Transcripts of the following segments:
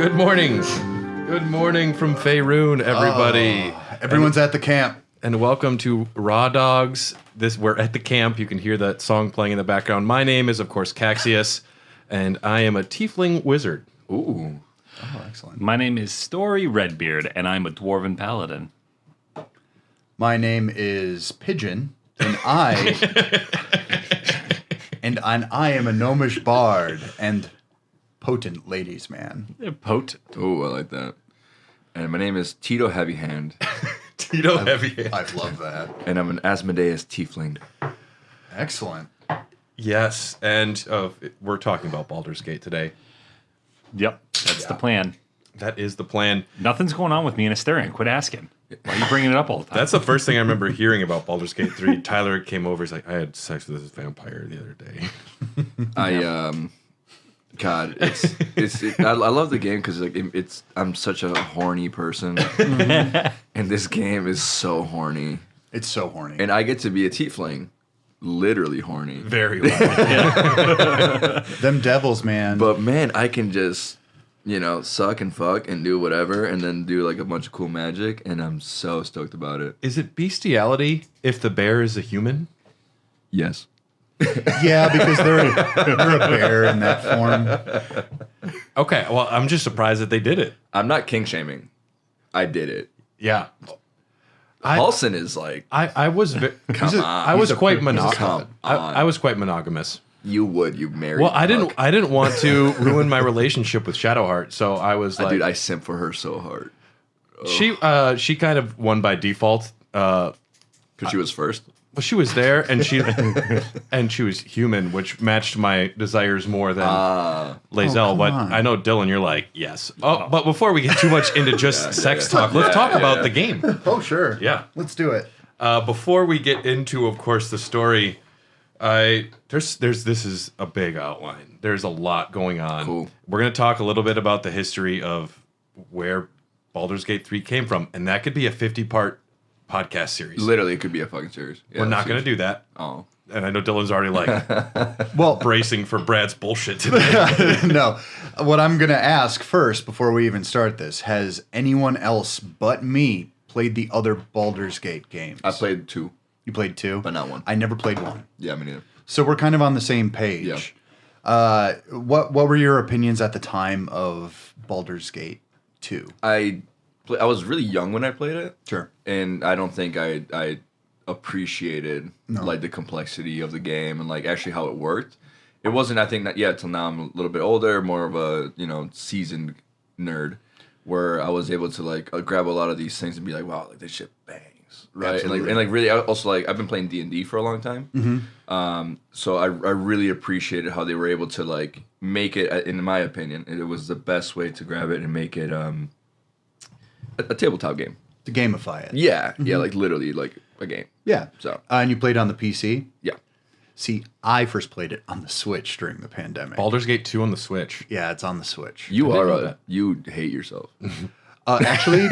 Good morning. Good morning from Faerun, everybody. Everyone's at the camp. And welcome to Raw Dogs. We're at the camp. You can hear that song playing in the background. My name is, of course, Caxius, and I am a tiefling wizard. Ooh. Oh, excellent. My name is Story Redbeard, and I'm a dwarven paladin. My name is Pigeon, and I am a gnomish bard and potent ladies man. Potent. Oh, I like that. And my name is Tito Heavyhand, Tito Heavy. I love that. and I'm an Asmodeus Tiefling. Excellent. Yes, and we're talking about Baldur's Gate today. Yep, that's the plan. That is the plan. Nothing's going on with me and Asterion. Quit asking. Why are you bringing it up all the time? That's the first thing I remember hearing about Baldur's Gate 3. Tyler came over. He's like, I had sex with this vampire the other day. I love the game because I'm such a horny person, and this game is so horny, It's so horny. and I get to be a tiefling, literally horny. Very well. Them devils, man. But man, I can just suck and fuck and do whatever, and then do like a bunch of cool magic, and I'm so stoked about it. Is it bestiality if the bear is a human? Yes. Yeah, because they're a bear in that form. Okay, well, I'm just surprised that they did it. I'm not king shaming. I did it. Yeah. Paulson is like, I was come on. I was quite monogamous. Come on. I was quite monogamous. You married. Well, I didn't want to ruin my relationship with Shadowheart, so I was like, Dude, I simp for her so hard. she kind of won by default. Because she was first. Well, she was there, and she was human, which matched my desires more than Lae'zel. come But on. I know, Dylan, you're like, yes. Oh, but before we get too much into just sex talk, let's talk about the game. Oh, sure. Yeah. Let's do it. Before we get into, of course, the story, this is a big outline. There's a lot going on. Cool. We're going to talk a little bit about the history of where Baldur's Gate 3 came from, and that could be a 50-part podcast series. Literally, it could be a fucking series. Yeah, We're not going to do that. Oh. And I know Dylan's already like Well, bracing for Brad's bullshit today. no. What I'm going to ask first, before we even start this, has anyone else but me played the other Baldur's Gate games? I played 2, You played 2? but not 1. I never played 1. Yeah, me neither. So we're kind of on the same page. Yeah. What were your opinions at the time of Baldur's Gate 2? I was really young when I played it. Sure. And I don't think I appreciated like the complexity of the game and like actually how it worked. It wasn't, I think, that till now I'm a little bit older, more of a seasoned nerd, where I was able to like grab a lot of these things and be like, wow, like this shit bangs, right? Absolutely. And really, I also like I've been playing D&D for a long time, so I really appreciated how they were able to like make it. In my opinion, it was the best way to grab it and make it a tabletop game. To gamify it. Yeah, yeah, like literally like a game. Yeah. So And you played on the PC? yeah. See, I first played it on the Switch during the pandemic. Baldur's Gate 2 on the Switch. Yeah, it's on the Switch. You hate yourself. Actually,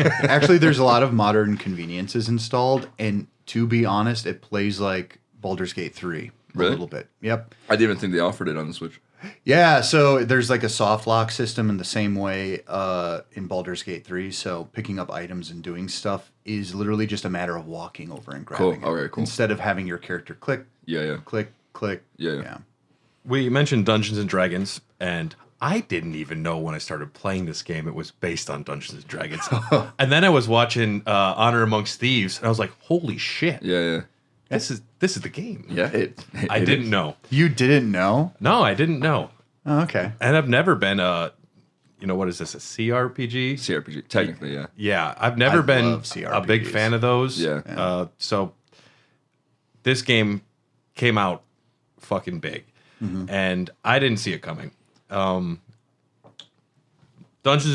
there's a lot of modern conveniences installed, and to be honest, it plays like Baldur's Gate 3 Really? a little bit. Yep. I didn't even think they offered it on the Switch. Yeah, so there's like a soft lock system in the same way in Baldur's Gate 3. So picking up items and doing stuff is literally just a matter of walking over and grabbing it. Okay, cool. Instead of having your character click, Yeah. click, click. Yeah. We mentioned Dungeons and Dragons, and I didn't even know when I started playing this game it was based on Dungeons and Dragons. And then I was watching Honor Amongst Thieves, and I was like, holy shit. Yeah. This is the game. Yeah. I didn't know. You didn't know? No, I didn't know. Oh, okay. And I've never been what is this, a CRPG? CRPG, technically, yeah. Yeah, I've never I been love a big CRPGs. fan of those. Yeah. So this game came out fucking big, and I didn't see it coming. Dungeons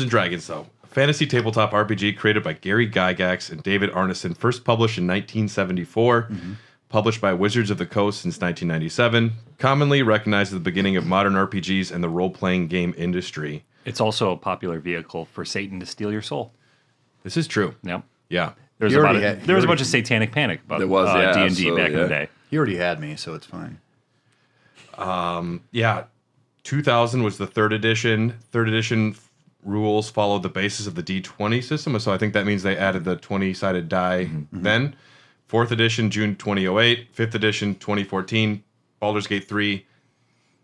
and Dragons, though, a fantasy tabletop RPG created by Gary Gygax and David Arneson, first published in 1974. Published by Wizards of the Coast since 1997, commonly recognized as the beginning of modern RPGs and the role-playing game industry. It's also a popular vehicle for Satan to steal your soul. This is true. Yep. Yeah. There was a bunch of satanic panic about There was, yeah, D&D absolutely, back in the day. You already had me, so it's fine. Yeah. 2000 was the third edition. Third edition rules follow the basis of the D20 system. So I think that means they added the 20-sided die then. 4th edition, June 2008. 5th edition, 2014. Baldur's Gate 3,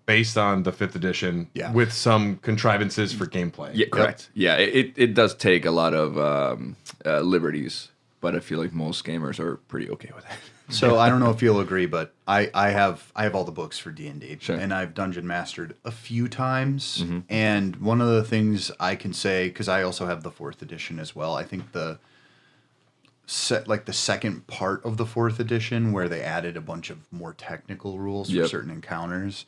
based on the 5th edition, with some contrivances for gameplay. Yeah, correct. Yeah, it does take a lot of liberties, but I feel like most gamers are pretty okay with it. So I don't know if you'll agree, but I have all the books for D&D, Sure. and I've dungeon mastered a few times. And one of the things I can say, because I also have the 4th edition as well, I think the second part of the 4th edition where they added a bunch of more technical rules for certain encounters,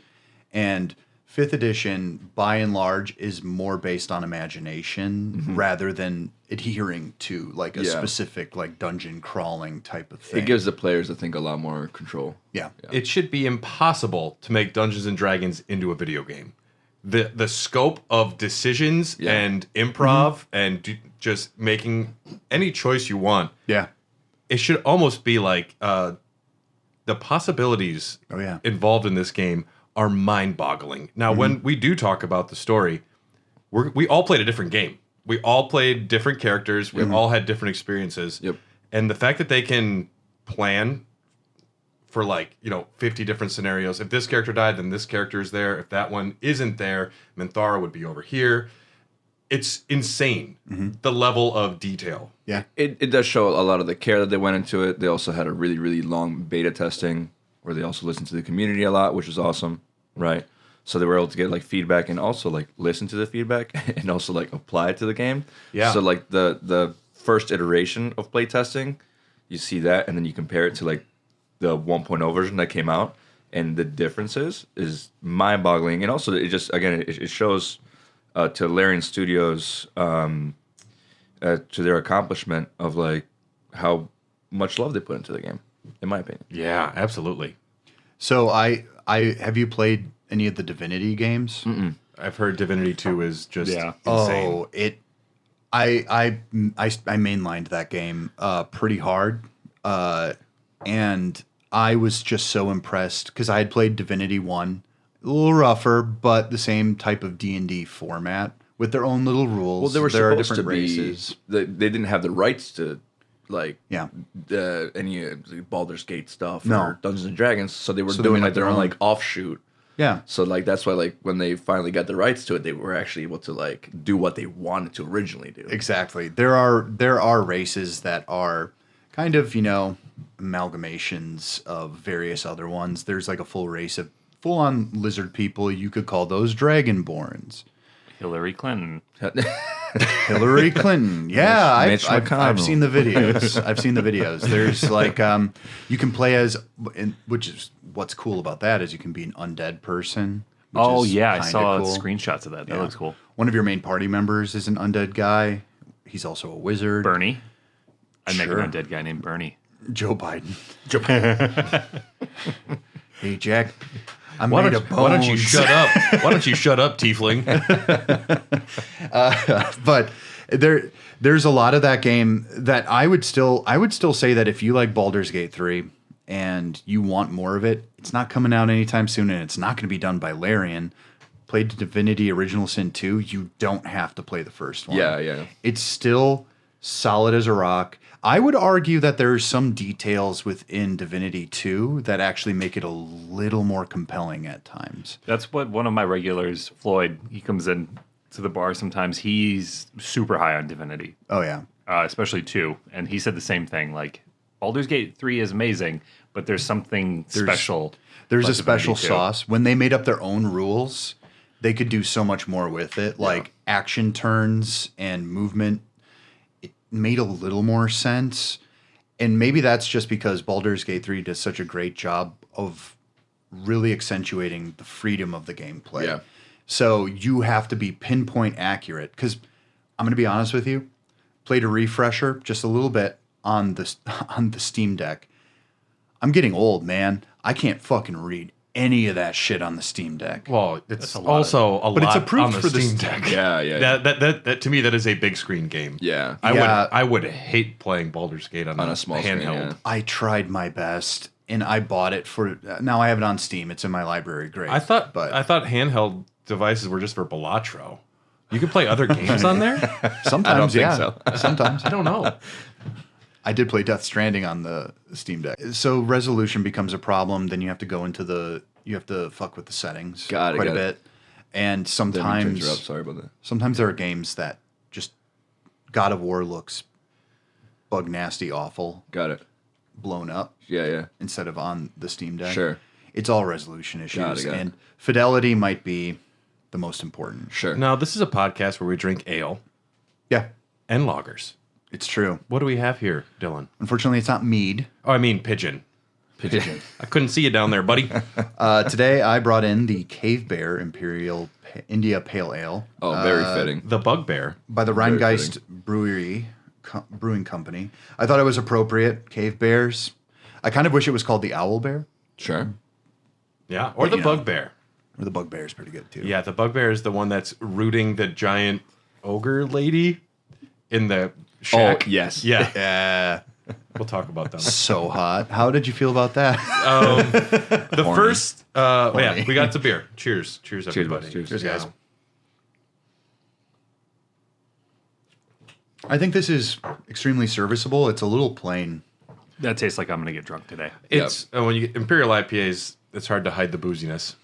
and 5th edition, by and large, is more based on imagination rather than adhering to like a specific like dungeon crawling type of thing. It gives the players, I think, a lot more control. Yeah. It should be impossible to make Dungeons and Dragons into a video game. The scope of decisions and improv and just making any choice you want. Yeah. It should almost be like the possibilities involved in this game are mind-boggling. Now, when we do talk about the story, we all played a different game. We all played different characters. We all had different experiences. Yep. And the fact that they can plan for 50 different scenarios. If this character died, then this character is there. If that one isn't there, Minthara would be over here. It's insane, the level of detail. Yeah. It does show a lot of the care that they went into it. They also had a really, really long beta testing where they also listened to the community a lot, which is awesome, right? So they were able to get feedback and also listen to the feedback and also apply it to the game. Yeah. So the first iteration of playtesting, you see that, and then you compare it to the 1.0 version that came out, and the differences is mind-boggling. And also it just it shows to Larian Studios to their accomplishment of how much love they put into the game, in my opinion. Yeah, absolutely. So I have you played any of the Divinity games? I've heard Divinity 2 is just insane. Oh, I mainlined that game pretty hard, and I was just so impressed because I had played Divinity 1, a little rougher, but the same type of D&D format with their own little rules. Well, they were there are supposed to different races. be. They didn't have the rights to Yeah. any Baldur's Gate stuff No. or Dungeons and Dragons, so they were So they doing made their their own own. offshoot. Yeah. So that's why when they finally got the rights to it, they were actually able to do what they wanted to originally do. Exactly. There are races that are kind of, amalgamations of various other ones. There's a full race of full-on lizard people. You could call those Dragonborns. Hillary Clinton. Hillary Clinton. Yeah, Mitch I've McConnell. seen the videos. I've seen the videos. There's you can play as, which is what's cool about that is you can be an undead person. which Oh, is yeah. I kinda saw cool. screenshots of that. That Yeah. looks cool. One of your main party members is an undead guy. He's also a wizard. Bernie. I'd make Sure. an undead guy named Bernie. Joe Biden. Hey, Jack. I'm Why made don't, of why don't you bones. shut up? Why don't you shut up, Tiefling? But there's a lot of that game that I would still say that if you like Baldur's Gate 3 and you want more of it, it's not coming out anytime soon, and it's not going to be done by Larian. Played Divinity Original Sin 2, you don't have to play the first one. Yeah. It's still solid as a rock. I would argue that there's some details within Divinity 2 that actually make it a little more compelling at times. That's what one of my regulars, Floyd, he comes in to the bar sometimes. He's super high on Divinity, Oh, yeah. especially 2. And he said the same thing. Baldur's Gate 3 is amazing, but there's something special. There's about a special Divinity 2. sauce. When they made up their own rules, they could do so much more with it. Like action turns and movement. It made a little more sense. And maybe that's just because Baldur's Gate 3 does such a great job of really accentuating the freedom of the gameplay. Yeah. So you have to be pinpoint accurate. Because I'm going to be honest with you, played a refresher just a little bit on the Steam Deck. I'm getting old, man. I can't fucking read any of that shit on the Steam Deck. Well, it's a lot also a But it's lot approved on the for the Steam Steam Deck. Yeah. That to me, that is a big screen game. Yeah. I would hate playing Baldur's Gate on On a small screen, handheld. yeah. I tried my best, and I bought it for. Now I have it on Steam. It's in my library. Great. I thought but handheld devices were just for Balatro. You can play other games on there? Sometimes, think yeah. so. Sometimes. I don't know. I did play Death Stranding on the Steam Deck. So resolution becomes a problem. Then you have to go into you have to fuck with the settings quite a bit. And Didn't mean to sometimes, interrupt, sorry about that. sometimes there are games that just God of War looks bug nasty, awful, Got it. blown up Yeah. instead of on the Steam Deck. Sure. It's all resolution issues. Got it. And fidelity might be the most important. Sure. Now, this is a podcast where we drink ale Yeah, and lagers. it's true. What do we have here, Dylan? Unfortunately, it's not mead. Oh, I mean pigeon. Pigeon. I couldn't see you down there, buddy. Today, I brought in the Cave Bear India Pale Ale Oh, very fitting. The bugbear. by the Very Rheingeist Brewing Company. I thought it was appropriate. Cave Bears. I kind of wish it was called the Owl Bear. Sure. Yeah, or But, the you know. bugbear. Or the Bugbear is pretty good, too. Yeah, the bugbear is the one that's rooting the giant ogre lady in the shack. Oh, yes. Yeah, Yeah. we'll talk about that. So hot. How did you feel about that? The Horny. first, yeah, Horny. we got some beer. Cheers, everybody. boys. Cheers. Cheers, Yeah. guys. I think this is extremely serviceable. It's a little plain. That tastes like I'm going to get drunk today. It's when you get Imperial IPAs, it's hard to hide the booziness.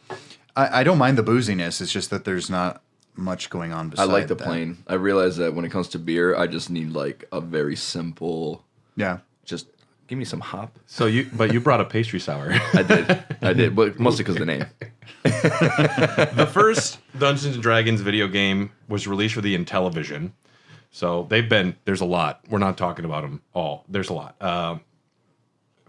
I don't mind the booziness. It's just that there's not much going on I beside like the that. plain. I realize that when it comes to beer, I just need like a very simple, Yeah. just give me some hop. So but you brought a pastry sour. I did, but mostly because of the name. The first Dungeons and Dragons video game was released for the Intellivision. So there's a lot. We're not talking about them all. There's a lot.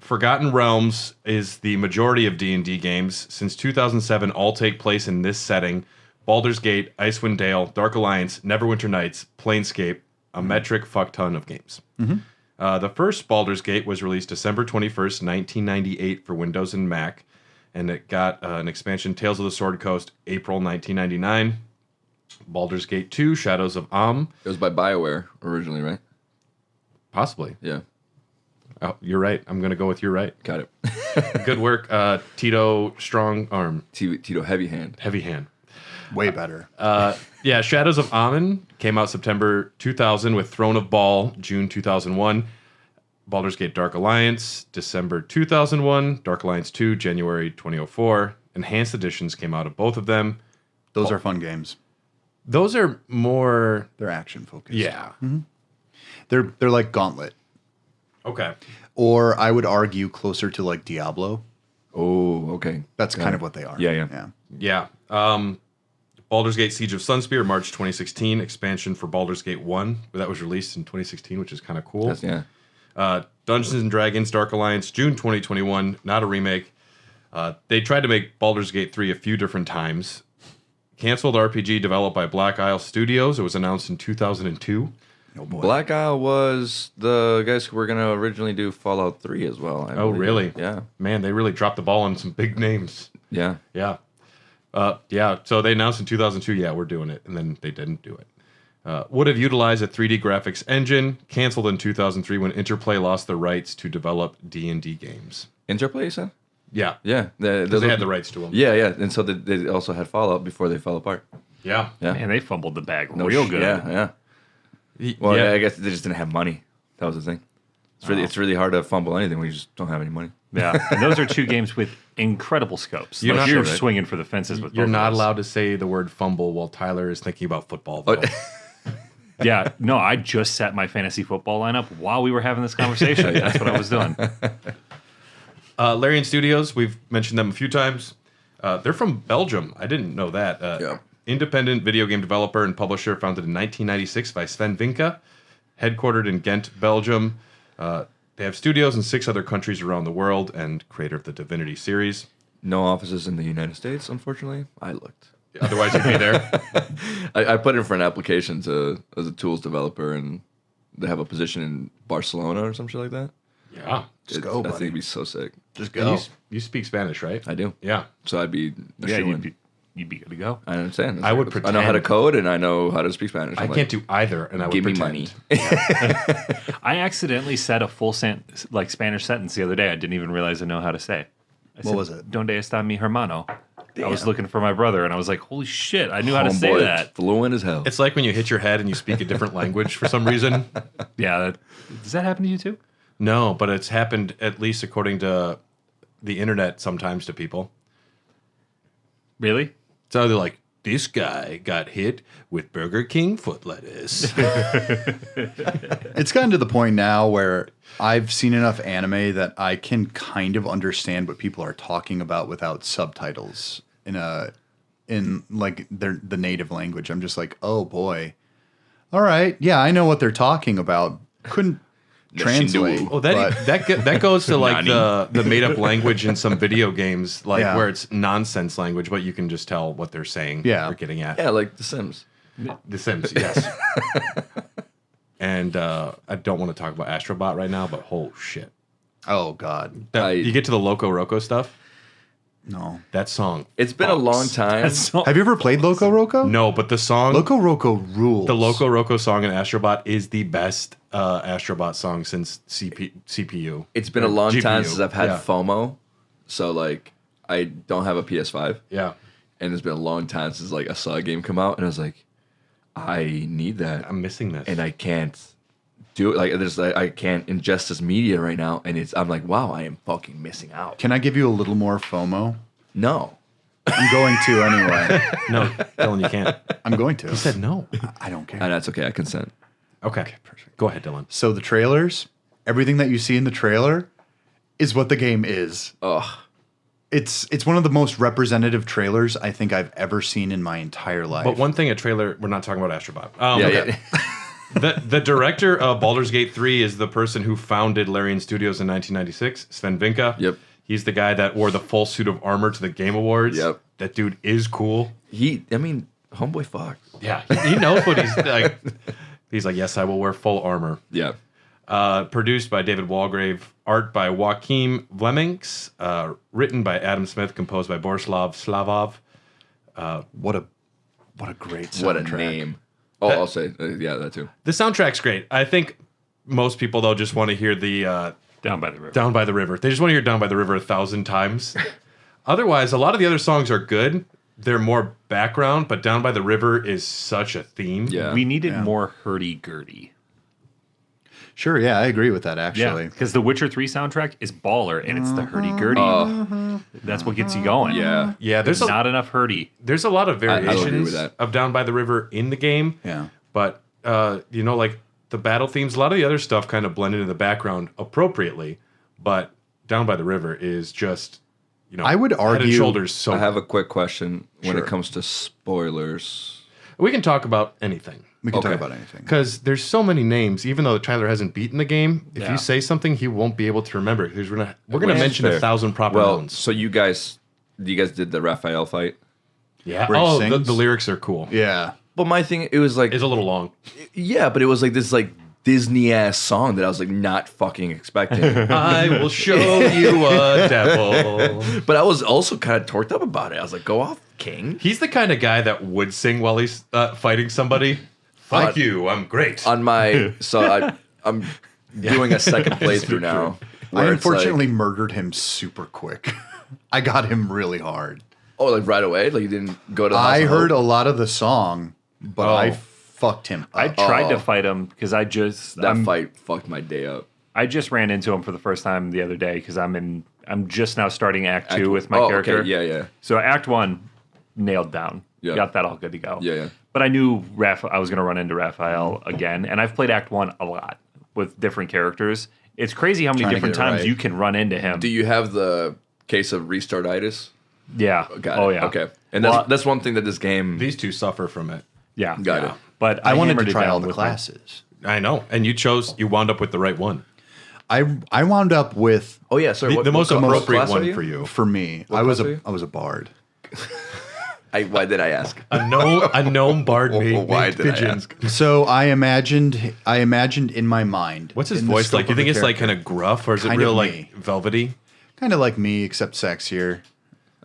Forgotten Realms is the majority of D&D games. Since 2007, all take place in this setting. Baldur's Gate, Icewind Dale, Dark Alliance, Neverwinter Nights, Planescape, a metric fuck ton of games. The first Baldur's Gate was released December 21st, 1998 for Windows and Mac. And it got an expansion, Tales of the Sword Coast, April 1999. Baldur's Gate 2, Shadows of Am. It was by BioWare originally, right? Possibly. Yeah. Oh, you're right. I'm going to go with you're right. Got it. Good work, Tito Strong Arm. Tito Heavy Hand. Heavy hand. Way better. Yeah, Shadows of Amen came out September 2000 with Throne of Ball, June 2001. Baldur's Gate Dark Alliance, December 2001. Dark Alliance 2, January 2004. Enhanced editions came out of both of them. Those are fun games. Those are more... They're action focused. Yeah. They're like Gauntlet. Okay. Or I would argue closer to like Diablo. Oh, okay. That's Got kind it. of what they are. Yeah. Yeah. Baldur's Gate Siege of Sunspear, March 2016. Expansion for Baldur's Gate 1. That was released in 2016, which is kind of cool. Yeah. Dungeons and Dragons Dark Alliance, June 2021. Not a remake. They tried to make Baldur's Gate 3 a few different times. Canceled RPG developed by Black Isle Studios. It was announced in 2002. Oh boy. Black Isle was the guys who were going to originally do Fallout 3 as well. I Oh, believe. really? Yeah. Man, they really dropped the ball on some big names. Yeah. Yeah. Yeah. So they announced in 2002, yeah, we're doing it. And then they didn't do it. Would have utilized a 3D graphics engine. Canceled in 2003 when Interplay lost the rights to develop D&D games. Interplay, you said? Yeah. Yeah. Because they had the rights to them. Yeah. And so they also had Fallout before they fell apart. Yeah. Yeah. Man, they fumbled the bag real good. Yeah. Well, yeah, I guess they just didn't have money. That was the thing. It's really hard to fumble anything when you just don't have any money. Yeah, and those are two games with incredible scopes. You're Like, not- you're right? swinging for the fences with You're both of not those. allowed to say the word fumble while Tyler is thinking about football, though. Yeah, no, I just set my fantasy football lineup while we were having this conversation. That's what I was doing. Larian Studios, we've mentioned them a few times. They're from Belgium. I didn't know that. Yeah. Independent video game developer and publisher founded in 1996 by Sven Vinke, headquartered in Ghent, Belgium. They have studios in 6 other countries around the world and creator of the Divinity series. No offices in the United States, unfortunately. I looked. Otherwise, you'd be there. I put in for an application as a tools developer, and they have a position in Barcelona or some shit like that. Yeah. Just go, I buddy. think it'd be so sick. Just And go. you speak Spanish, right? I do. Yeah. So I'd be a Yeah, shoo-in. you'd be good to go. I understand. I would I know how to pretend. code and I know how to speak Spanish. I can't do either, and I would Give me pretend. money. I accidentally said a full Spanish sentence the other day. I didn't even realize I know how to say. I said, was it? Donde está mi hermano? I was looking for my brother, and I was like, holy shit, I knew how to say Homeboy, that. fluent as hell. It's like when you hit your head and you speak a different language for some reason. Yeah. Does that happen to you too? No, but it's happened, at least according to the internet, sometimes to people. Really? It's either like, this guy got hit with Burger King foot lettuce. It's gotten to the point now where I've seen enough anime that I can kind of understand what people are talking about without subtitles in like the native language. I'm just like, oh boy. All right. Yeah, I know what they're talking about. Couldn't translate. Well, that goes to like the made up language in some video games, like where it's nonsense language, but you can just tell what they're saying. Yeah. Or getting at. Yeah, like The Sims. The Sims, yes. And I don't want to talk about Astrobot right now, but oh shit. Oh God. You get to the Loco Roco stuff. No. That song. It's been a long time. Have you ever played Loco Roco? No, but the song Loco Roco rules. The Loco Roco song in Astrobot is the best Astrobot song since CPU. It's been a long time GPU. since I've had Yeah. FOMO, so like I don't have a PS5, Yeah. and it's been a long time since like I saw a game come out, and I was like, I need that, I'm missing this. and I can't do it. Like I can't ingest this media right now, and I'm like, wow, I am fucking missing out. Can I give you a little more FOMO? No, I'm going to anyway. No, Dylan, you can't. I'm going to. You said no. I don't care. and that's okay. I consent. Okay, perfect. Go ahead, Dylan. So the trailers, everything that you see in the trailer is what the game is. Ugh. It's one of the most representative trailers I think I've ever seen in my entire life. But one thing, a trailer. We're not talking about Astrobot. Yeah. The director of Baldur's Gate 3 is the person who founded Larian Studios in 1996, Sven Vinka. Yep. He's the guy that wore the full suit of armor to the Game Awards. Yep. That dude is cool. Homeboy fuck. Yeah, he knows what he's like. He's like, yes, I will wear full armor. Yeah. Produced by David Walgrave, art by Joachim Vlemings, written by Adam Smith, composed by Borislav Slavov. what a great soundtrack. What a name. Oh, I'll say that too. The soundtrack's great. I think most people though just want to hear the Down by the river. Down by the River. They just want to hear Down by the River 1,000 times. Otherwise, a lot of the other songs are good. They're more background, but Down by the River is such a theme. Yeah. We needed more hurdy-gurdy. Sure, yeah, I agree with that actually. Because the Witcher 3 soundtrack is baller, and it's the hurdy-gurdy. That's what gets you going. Yeah. Yeah, There's not enough hurdy. there's a lot of agree with variations that. of Down by the River in the game. Yeah. But like the battle themes, a lot of the other stuff kind of blend into the background appropriately. But Down by the River is just, I would head and argue- shoulders. So I have a quick question when Sure. it comes to spoilers. we can talk about anything. We can talk Okay. about anything. Because there's so many names, even though Tyler hasn't beaten the game, if Yeah. you say something, he won't be able to remember. Because we're gonna Which is mention fair. 1,000 proper Well, nouns. so you guys did the Raphael fight? Yeah. Where he Oh, sings? the lyrics are cool. Yeah. But my thing, it was like, It's a little long. yeah, but it was like this like Disney ass song that I was like not fucking expecting. I will show you a devil. But I was also kind of torqued up about it. I was like, go off, King. He's the kind of guy that would sing while he's fighting somebody. Fuck you, I'm great. On my, I'm doing a second playthrough now. I where it's unfortunately murdered him super quick. I got him really hard. like right away? Like you didn't go to the House I of heard Hope? a lot of the song, but I Oh. fucked him I up. tried to fight him because That fight fucked my day up. I just ran into him for the first time the other day because I'm just now starting Act 2 with my Oh, character. okay. Yeah. So Act 1 nailed down. Yeah. Got that all good to go. Yeah. But I knew I was going to run into Raphael again, and I've played Act 1 a lot with different characters. It's crazy how many Trying to different get it times right. you can run into him. Do you have the case of restartitis? Yeah. Got Oh, it. yeah. Okay. And Well, that's one thing that this game These two suffer from it. yeah. got it. But I wanted hammered to it try down all the with my- classes. I know. And you wound up with the right one. I wound up with Oh yeah, sorry. The most what appropriate class are one you? for you. for me. What I was class are you? I was a bard. Why did I ask? A gnome bard made Why did I pigeons. ask? So I imagined in my mind. What's his in the voice scope like? Do you of think the it's like character. kind of gruff, or is it Kind real of like me. velvety? Kind of like me, except sexier.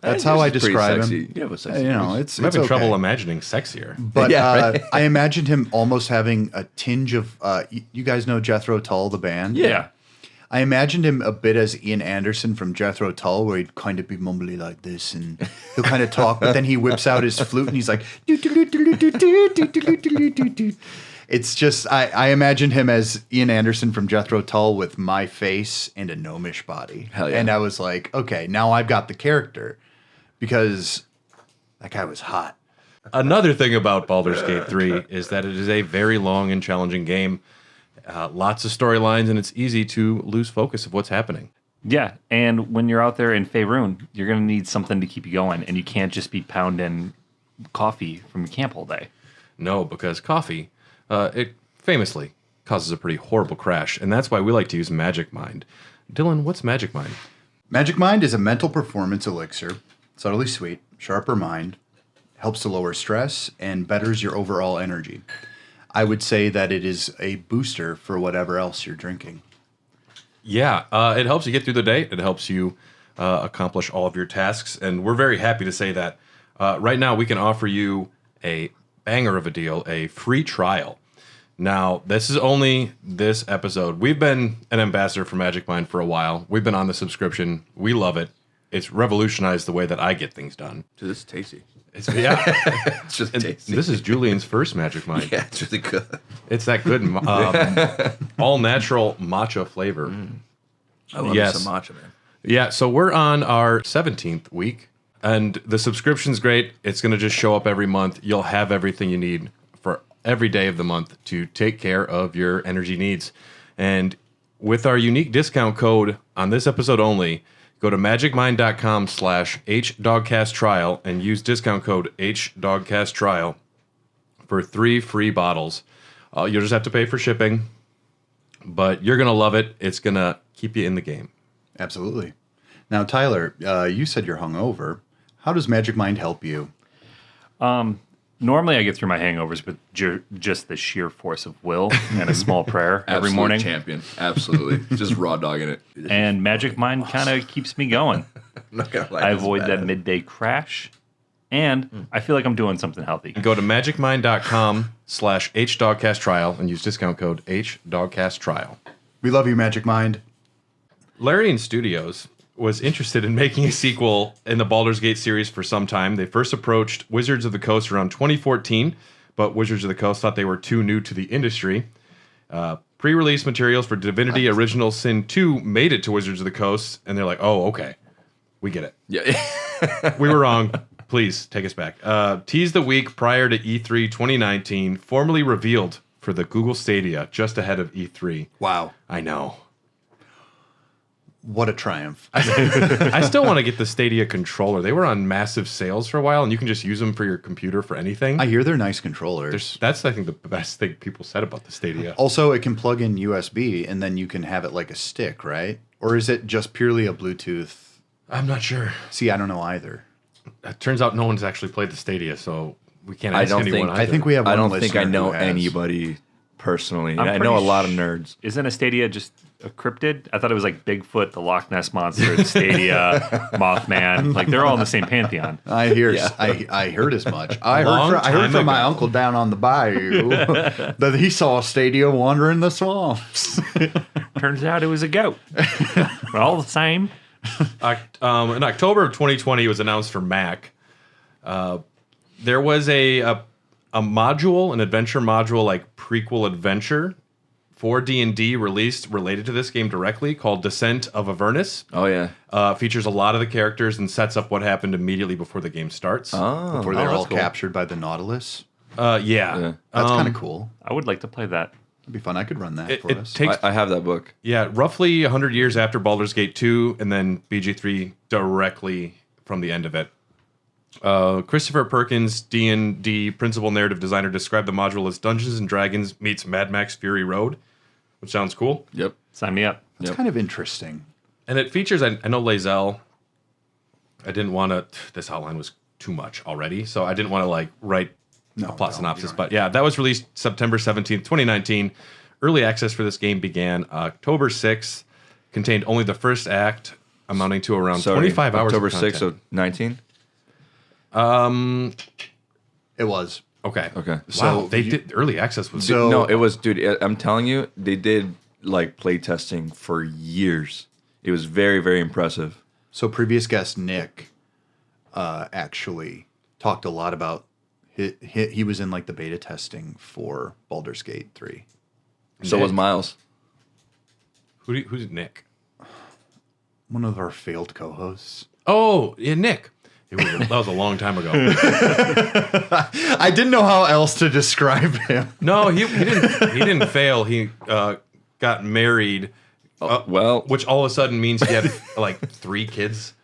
That's Yours how I is pretty describe sexy. him. You have a sexy You know, voice. it's I'm having okay. trouble imagining sexier. But Yeah, right. I imagined him almost having a tinge of. You guys know Jethro Tull, the band. Yeah. I imagined him a bit as Ian Anderson from Jethro Tull, where he'd kind of be mumbly like this, and he'll kind of talk, but then he whips out his flute and he's like, it's just, I imagined him as Ian Anderson from Jethro Tull with my face and a gnomish body. Hell yeah. And I was like, okay, now I've got the character, because that guy was hot. Another thing about Baldur's Gate 3 is that it is a very long and challenging game. Lots of storylines, and it's easy to lose focus of what's happening. Yeah, and when you're out there in Faerun, you're going to need something to keep you going, and you can't just be pounding coffee from your camp all day. No, because coffee, it famously causes a pretty horrible crash, and that's why we like to use Magic Mind. Dylan, what's Magic Mind? Magic Mind is a mental performance elixir, subtly sweet, sharper mind, helps to lower stress, and betters your overall energy. I would say that it is a booster for whatever else you're drinking. Yeah, it helps you get through the day. It helps you accomplish all of your tasks, and we're very happy to say that right now we can offer you a banger of a deal, a free trial. Now, this is only this episode. We've been an ambassador for Magic Mind for a while. We've been on the subscription. We love it. It's revolutionized the way that I get things done. Dude, this is tasty. It's It's just and tasty. this is Julian's first Magic Mind. Yeah, it's really good. It's that good, all natural matcha flavor. I love Yes. me some matcha, man. Yeah, so we're on our 17th week, and the subscription's great. It's going to just show up every month. You'll have everything you need for every day of the month to take care of your energy needs. And with our unique discount code on this episode only, go to magicmind.com/HDogcastTrial and use discount code HDogcastTrial for 3 free bottles. You'll just have to pay for shipping, but you're going to love it. It's going to keep you in the game. Absolutely. Now, Tyler, you said you're hungover. How does Magic Mind help you? Normally, I get through my hangovers with just the sheer force of will and a small prayer every Absolute morning. champion. Absolutely. Just raw dogging it. And Magic Mind kind of keeps me going. I'm not gonna lie. I this is avoid that bad. midday crash, and I feel like I'm doing something healthy. Go to magicmind.com/HDogcastTrial and use discount code HDogcastTrial. We love you, Magic Mind. Larian Studios was interested in making a sequel in the Baldur's Gate series for some time. They first approached Wizards of the Coast around 2014, but Wizards of the Coast thought they were too new to the industry. Pre-release materials for Divinity Original Sin 2 made it to Wizards of the Coast, and they're like, oh, okay, we get it. Yeah. We were wrong. Please take us back. Teased the week prior to E3 2019, formally revealed for the Google Stadia just ahead of E3. Wow. I know. What a triumph. I still want to get the Stadia controller. They were on massive sales for a while, and you can just use them for your computer for anything. I hear they're nice controllers. That's, I think, the best thing people said about the Stadia. Also, it can plug in USB, and then you can have it like a stick, right? Or is it just purely a Bluetooth? I'm not sure. See, I don't know either. It turns out no one's actually played the Stadia, so we can't I ask don't anyone think- either. I think we have one I don't think I listener know who has. anybody personally. I'm I know a pretty lot of nerds. Isn't a Stadia just a cryptid? I thought it was like Bigfoot, the Loch Ness Monster, the Stadia, Mothman. Like they're all in the same pantheon. I hear. Yeah. I heard as much. I Long heard time from my ago. uncle down on the bayou that he saw a Stadia wandering the swamps. Turns out it was a goat. But all the same. In October of 2020, it was announced for Mac. There was a module, an adventure module, like prequel adventure for D&D released related to this game directly called Descent of Avernus. Oh yeah. Features a lot of the characters and sets up what happened immediately before the game starts. Oh. Before they're that's all cool. captured by the Nautilus. Yeah. Yeah. That's kind of cool. I would like to play that. It'd be fun. I could run that It, for it us. takes I have that book. roughly 100 years after Baldur's Gate 2 and then BG3 directly from the end of it. Christopher Perkins, D&D principal narrative designer, described the module as Dungeons and Dragons meets Mad Max Fury Road, which sounds cool. Yep. Sign me up. That's Yep. kind of interesting. And it features, I know Lazelle, I didn't want to, this outline was too much already, so I didn't want to like write a plot synopsis. But yeah, that was released September 17th, 2019. Early access for this game began October 6th, contained only the first act, amounting to around 25 hours October of 6th content. of 19. It was. Okay. Okay. Wow, they did early access was So- No, it was, dude. I'm telling you, they did like playtesting for years. It was very, very impressive. So previous guest Nick actually talked a lot about he was in like the beta testing for Baldur's Gate 3. So was Miles. Who's Nick? One of our failed co-hosts. Oh, yeah, Nick. That was a long time ago. I didn't know how else to describe him. No, he didn't fail. He got married. Well, Which all of a sudden means he had like 3 kids.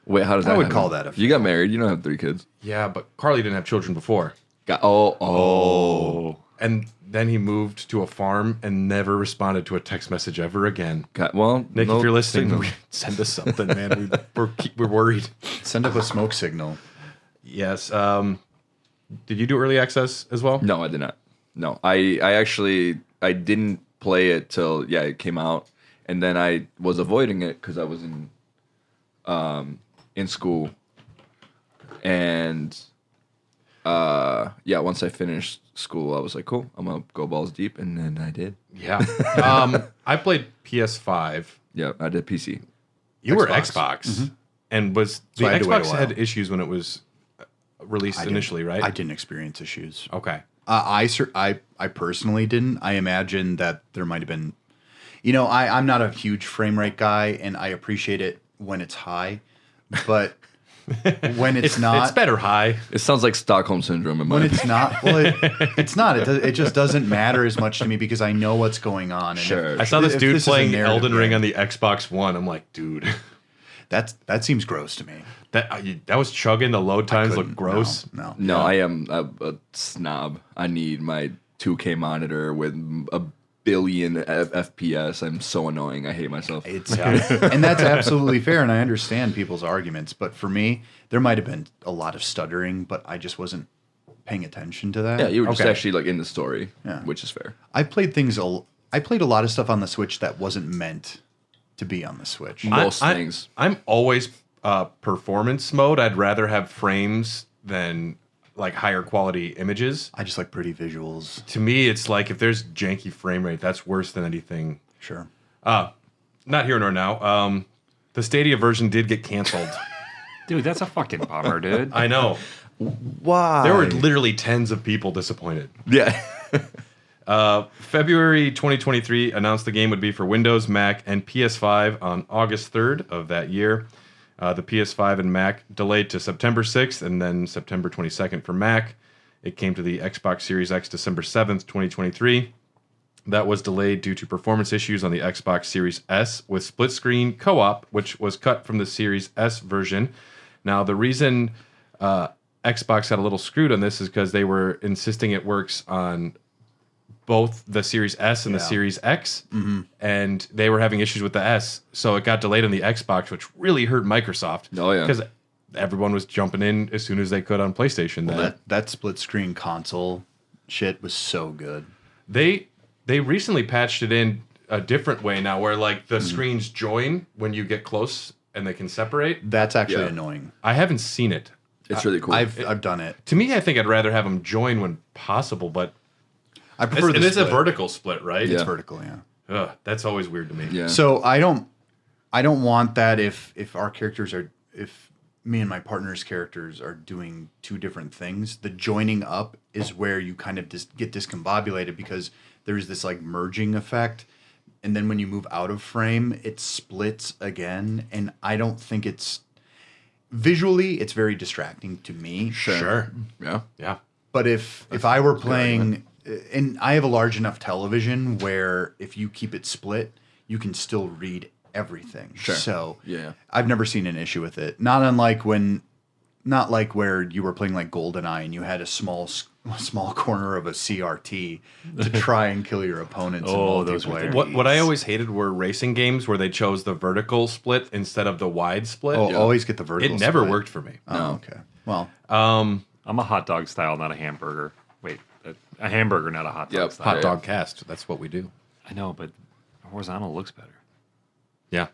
wait, how does that I would happen? call that a You got married. You don't have 3 kids. Yeah, but Carly didn't have children before. Oh. And then he moved to a farm and never responded to a text message ever again. Well, Nick, no if you're listening, signal. send us something, man. We're worried. Send up a smoke signal. Yes. Did you do early access as well? No, I did not. No, I actually didn't play it till it came out, and then I was avoiding it because I was in school, and once I finished school, I was like, cool, I'm gonna go balls deep, and then I did. Yeah. I played PS5. Yeah, I did PC. You were Xbox. Xbox, and was the So I had to wait a Xbox while. had issues when it was released initially, right? I didn't experience issues. Okay. I personally didn't. I imagine that there might have been, I'm not a huge frame rate guy, and I appreciate it when it's high, but when it's not, It's better high. It sounds like Stockholm syndrome in my when opinion. it's not, it's not. It just doesn't matter as much to me because I know what's going on. And Sure. I saw this if dude this is a playing narrative Elden Ring game, on the Xbox One. I'm like, dude, that seems gross to me. that was chugging. The load times look Couldn't- gross. No. No, I am a snob. I need my 2K monitor with a billion FPS. I'm so annoying. I hate myself. It's and that's absolutely fair, and I understand people's arguments. But for me, there might have been a lot of stuttering, but I just wasn't paying attention to that. Yeah, you were just Okay. actually like in the story, Yeah. which is fair. I played a lot of stuff on the Switch that wasn't meant to be on the Switch. Most things. I'm always performance mode. I'd rather have frames than like higher quality images. I just like pretty visuals. To me, it's like if there's janky frame rate, that's worse than anything. Sure. Not here nor now. The Stadia version did get canceled. Dude, that's a fucking bummer, dude. I know. Why? There were literally tens of people disappointed. Yeah. February 2023 announced the game would be for Windows, Mac, and PS5 on August 3rd of that year. The PS5 and Mac delayed to September 6th and then September 22nd for Mac. It came to the Xbox Series X December 7th, 2023. That was delayed due to performance issues on the Xbox Series S with split screen co-op, which was cut from the Series S version. Now, the reason Xbox got a little screwed on this is because they were insisting it works on both the Series S and the Series X, and they were having issues with the S, so it got delayed on the Xbox, which really hurt Microsoft. Oh, yeah. Because everyone was jumping in as soon as they could on PlayStation. That split screen console shit was so good. They recently patched it in a different way now, where like the screens join when you get close and they can separate. That's actually Yeah. annoying. I haven't seen it. It's really cool. I've done it. To me, I think I'd rather have them join when possible, but I prefer it's a split. vertical split, right? It's Yeah. vertical, yeah. Ugh, that's always weird to me. yeah. So I don't want that if our characters are, if me and my partner's characters are doing two different things. The joining up is where you kind of get discombobulated because there's this like merging effect, and then when you move out of frame, it splits again. And I don't think it's visually, it's very distracting to me. Sure. Yeah. Yeah. But if I were playing, and I have a large enough television where if you keep it split, you can still read everything. Sure. So Yeah. I've never seen an issue with it. Not like where you were playing like GoldenEye and you had a small corner of a CRT to try and kill your opponents. Oh, in those were multiplayer. the What I always hated were racing games where they chose the vertical split instead of the wide split. Oh, always get the vertical. it never split. worked for me. Oh, okay. Well, I'm a hot dog style, not a hamburger. Wait, a hamburger, not a hot dog Yep. style. Hot yeah. dog cast. That's what we do. I know, but horizontal looks better. Yeah.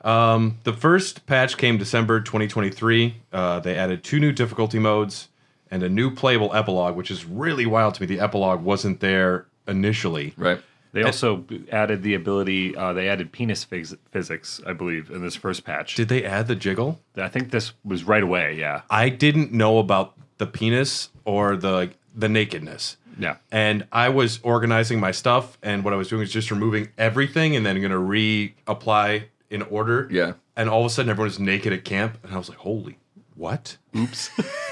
The first patch came December 2023. They added 2 new difficulty modes and a new playable epilogue, which is really wild to me. The epilogue wasn't there initially. Right. They also added the ability. They added penis physics, I believe, in this first patch. Did they add the jiggle? I think this was right away. Yeah. I didn't know about the penis or the nakedness. Yeah. And I was organizing my stuff, and what I was doing was just removing everything and then going to reapply in order. Yeah. And all of a sudden, everyone was naked at camp, and I was like, "Holy, what? Oops.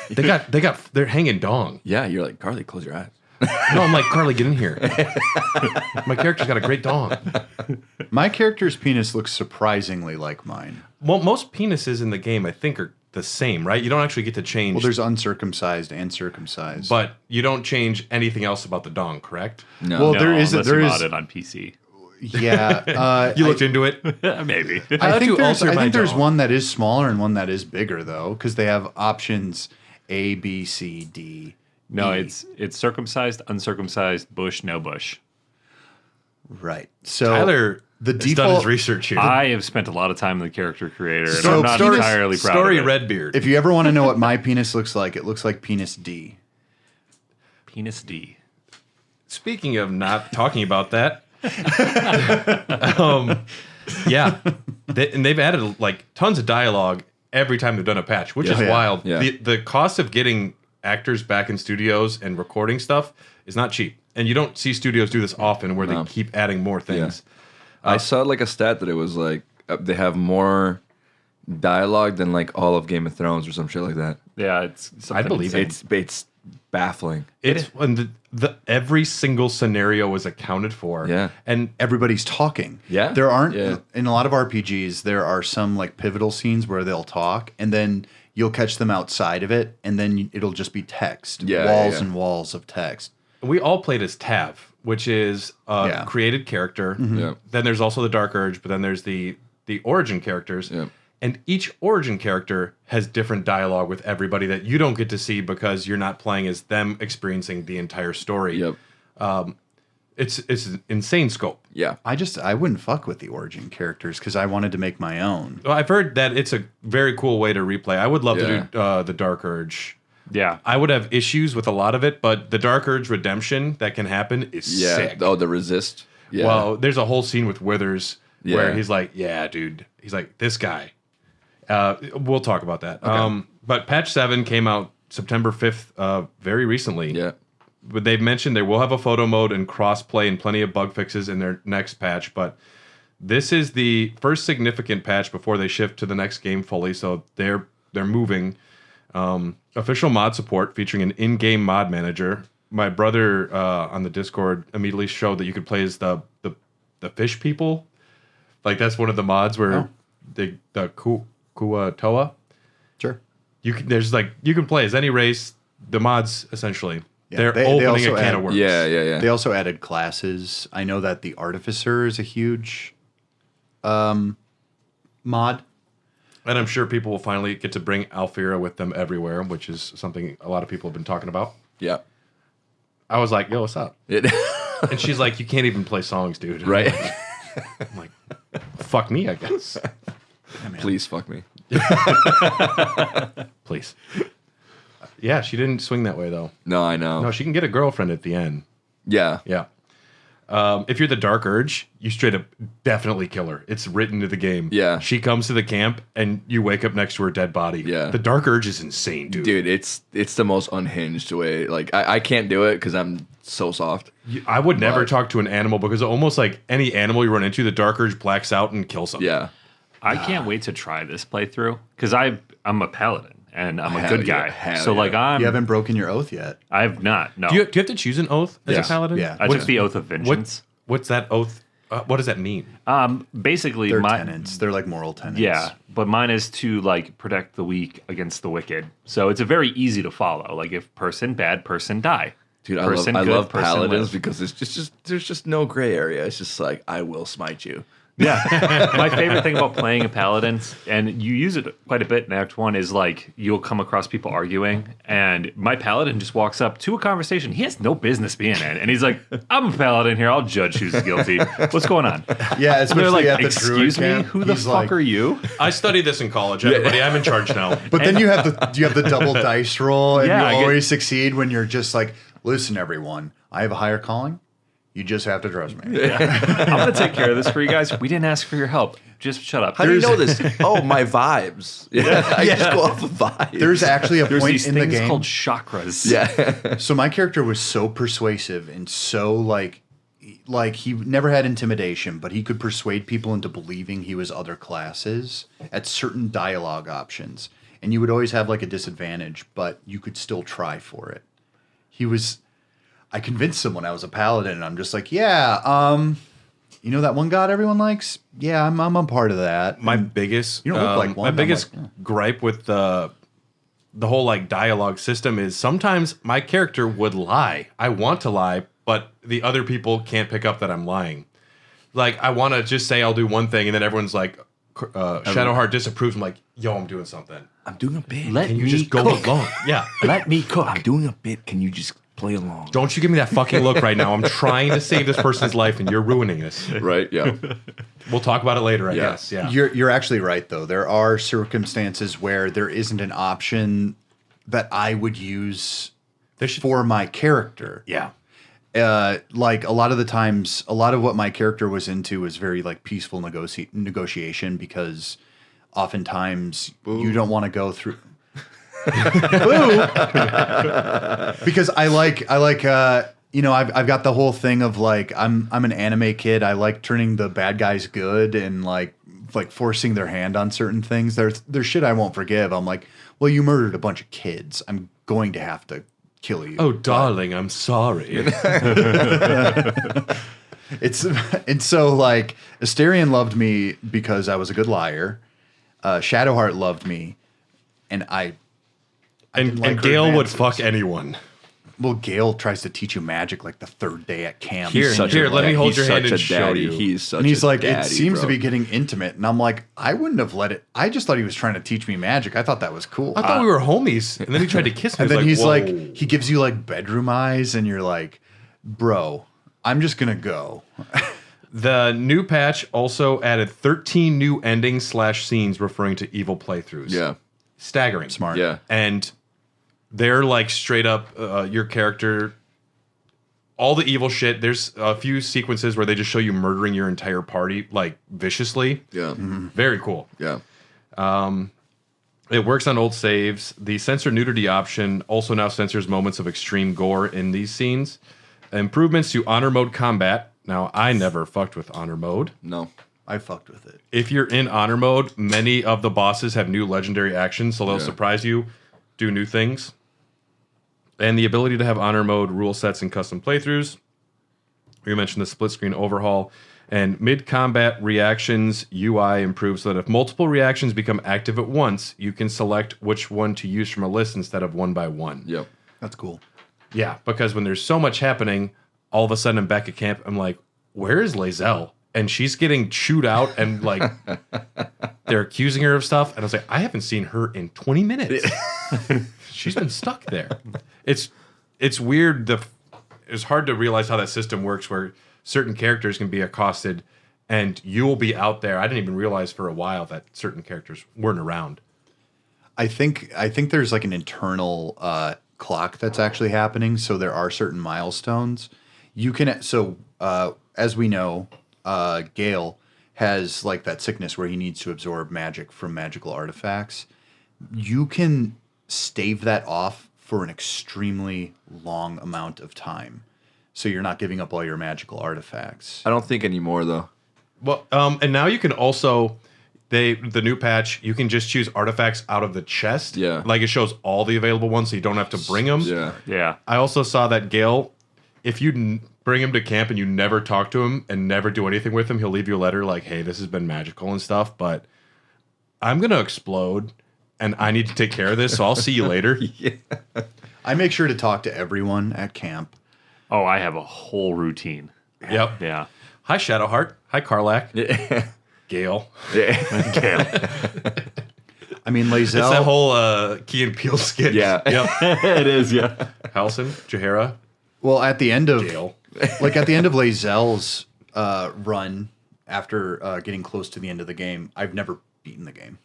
They're hanging dong." Yeah, you're like, Carly, close your eyes. No, I'm like, Carly, get in here. My character's got a great dong. My character's penis looks surprisingly like mine. Well, most penises in the game, I think, are the same, right? You don't actually get to change. Well, there's uncircumcised and circumcised. But you don't change anything else about the dong, correct? No. Well, No, there is unless there you is mod it on PC. yeah. You looked into it. Maybe. I think to there's, alter I my think there's dong. one that is smaller and one that is bigger though, because they have options A, B, C, D. No, E. it's circumcised, uncircumcised, bush, no bush. Right. So Tyler the has done his default. research here. I have spent a lot of time in the character creator, and So I'm not penis- entirely proud Story of it. Redbeard. If you ever want to know what my penis looks like, it looks like penis D. Penis D. Speaking of not talking about that, yeah, and they've added like tons of dialogue every time they've done a patch, which is Yeah. wild. Yeah. The cost of getting actors back in studios and recording stuff is not cheap, and you don't see studios do this often where No. they keep adding more things. I saw like a stat that it was like they have more dialogue than like all of Game of Thrones or some shit like that. Yeah, it's something I believe insane. It's baffling. It's when the every single scenario is accounted for. Yeah. and Everybody's talking. Yeah. There aren't Yeah. in a lot of RPGs. There are some like pivotal scenes where they'll talk, and then you'll catch them outside of it, and then it'll just be text. Yeah, walls yeah. and walls of text. we all played as Tav, which is a Yeah. created character. Yeah. Then there's also the Dark Urge, but then there's the origin characters. Yeah. And each origin character has different dialogue with everybody that you don't get to see because you're not playing as them experiencing the entire story. Yep. It's an insane scope. Yeah. I wouldn't fuck with the origin characters because I wanted to make my own. Well, I've heard that it's a very cool way to replay. I would love to Yeah. do the Dark Urge. Yeah. I would have issues with a lot of it, but the Dark Urge redemption that can happen is Yeah. sick. Oh, the resist. Yeah. Well, there's a whole scene with Withers where Yeah. he's like, "Yeah, dude." He's like, "This guy." We'll talk about that. But patch 7 came out September 5th, very recently. Yeah. But they've mentioned they will have a photo mode and cross-play and plenty of bug fixes in their next patch. But this is the first significant patch before they shift to the next game fully. So they're moving. Official mod support featuring an in-game mod manager. My brother on the Discord immediately showed that you could play as the fish people. Like that's one of the mods where the Kuatoa. Sure. You can play as any race. The mods essentially Yeah, they're they opening also a can add- of worms. Yeah. Yeah. Yeah. They also added classes. I know that the Artificer is a huge mod. And I'm sure people will finally get to bring Alfira with them everywhere, which is something a lot of people have been talking about. Yeah. I was like, "Yo, what's up?" It, And she's like, "You can't even play songs, dude." right. I'm like, "Fuck me, I guess." Please fuck me. Please. Yeah, she didn't swing that way though. No, I know. No, she can get a girlfriend at the end. Yeah. Yeah. If you're the Dark Urge, you straight up definitely kill her. It's written into the game. Yeah. She comes to the camp and you wake up next to her dead body. Yeah. The Dark Urge is insane, dude. Dude, it's the most unhinged way. Like I can't do it because I'm so soft. I would never But- talk to an animal because almost like any animal you run into, the Dark Urge blacks out and kills them. Yeah. I can't wait to try this playthrough because I'm a paladin and I'm a Hell good yeah, guy. hell So yeah. like You haven't broken your oath yet. I've not. No. Do you have to choose an oath as Yes. a paladin? Yeah. I took the oath of What, vengeance. what's that oath? What does that mean? Basically, They're my tenants. They're like moral tenants. yeah, but mine is to like protect the weak against the wicked. So it's a very easy to follow. Like if person bad, person die. Dude, Person I good, love person paladins live. because it's just there's just no gray area. It's just like I will smite you. Yeah. My favorite thing about playing a paladin, and you use it quite a bit in Act 1, is like you'll come across people arguing, and my paladin just walks up to a conversation he has no business being in. And he's like, I'm a paladin here. I'll judge who's guilty. What's going on? Yeah, And they're especially like, at the excuse druid me? camp, Who the he's fuck like- are you? I studied this in college, everybody. I'm in charge now. But then you have the double dice roll, and Yeah, you I get- always succeed when you're just like, listen, everyone, I have a higher calling. You just have to trust me. I'm going to take care of this for you guys. We didn't ask for your help. Just shut up. How do you know this? Oh, my vibes. I just go off of vibes. There's actually a There's point these in the things game called chakras. Yeah. So my character was so persuasive and so like he never had intimidation, but he could persuade people into believing he was other classes at certain dialogue options. And you would always have like a disadvantage, but you could still try for it. I convinced someone I was a paladin, and I'm just like, yeah, you know that one god everyone likes? Yeah, I'm a part of that. My biggest, you don't look like one. My biggest I'm like, gripe with the whole like dialogue system is sometimes my character would lie. I want to lie, but the other people can't pick up that I'm lying. Like I want to just say I'll do one thing, and then everyone's like, Shadowheart disapproves. I'm like, yo, I'm doing something. I'm doing a bit. Can you just go along? Yeah. Let me cook. I'm doing a bit. Can you just play along? Don't you give me that fucking look right now. I'm trying to save this person's life, and you're ruining this. Right? Yeah. We'll talk about it later, I Yeah. guess. Yeah. You're actually right, though. There are circumstances where there isn't an option that I would use for my character. Yeah. Like a lot of the times, a lot of what my character was into was very like peaceful negotiation because oftentimes you don't want to go through. Because I like you know, I've got the whole thing of like I'm an anime kid. I like turning the bad guys good and like forcing their hand on certain things. There's shit I won't forgive. I'm like, well, you murdered a bunch of kids. I'm going to have to kill you. Oh, darling, I'm sorry. And so like Asterion loved me because I was a good liar. Shadowheart loved me, and and Gale would fuck anyone. Well, Gale tries to teach you magic like the third day at camp. Here, let me hold your hand and show daddy. you. He's such And he's a like, daddy, it seems bro. to be getting intimate. And I'm like, I wouldn't have let it. I just thought he was trying to teach me magic. I thought that was cool. I thought we were homies, and then he tried to kiss me. And then he's "Whoa." like, he gives you like bedroom eyes, and you're like, bro, I'm just going to go. The new patch also added 13 new endings / scenes referring to evil playthroughs. Yeah. Staggering. Smart. Yeah. And they're like straight up your character, all the evil shit. There's a few sequences where they just show you murdering your entire party like viciously. Yeah. Very cool. Yeah. It works on old saves. The censor nudity option also now censors moments of extreme gore in these scenes. Improvements to honor mode combat. Now, I never fucked with honor mode. No. I fucked with it. If you're in honor mode, many of the bosses have new legendary actions, so they'll surprise you, do new things. And the ability to have honor mode rule sets and custom playthroughs. We mentioned the split screen overhaul. And mid-combat reactions UI improves so that if multiple reactions become active at once, you can select which one to use from a list instead of one by one. Yep. That's cool. Yeah, because when there's so much happening, all of a sudden I'm back at camp, I'm like, where is Lazelle? And she's getting chewed out and like they're accusing her of stuff. And I was like, I haven't seen her in 20 minutes. She's been stuck there. It's weird. It's hard to realize how that system works where certain characters can be accosted and you will be out there. I didn't even realize for a while that certain characters weren't around. I think there's like an internal clock that's actually happening. So there are certain milestones. You can as we know, Gale has like that sickness where he needs to absorb magic from magical artifacts. You can stave that off for an extremely long amount of time, so you're not giving up all your magical artifacts. I don't think anymore though. Well, and now you can also the new patch, you can just choose artifacts out of the chest. Yeah. Like it shows all the available ones, so you don't have to bring them. Yeah. Yeah. I also saw that Gale, if you bring him to camp and you never talk to him and never do anything with him, he'll leave you a letter like, hey, this has been magical and stuff, but I'm going to explode and I need to take care of this, so I'll see you later. Yeah. I make sure to talk to everyone at camp. Oh, I have a whole routine. Yep. Yeah. Hi, Shadowheart. Hi, Karlach. Yeah. Gale. Okay. I mean, Lazelle. It's that whole Key and Peele skit. Yeah. Yep. It is, yeah. Halson, Jaheira, Well, at the end of Gale. like at the end of Lazelle's run, after getting close to the end of the game, I've never beaten the game.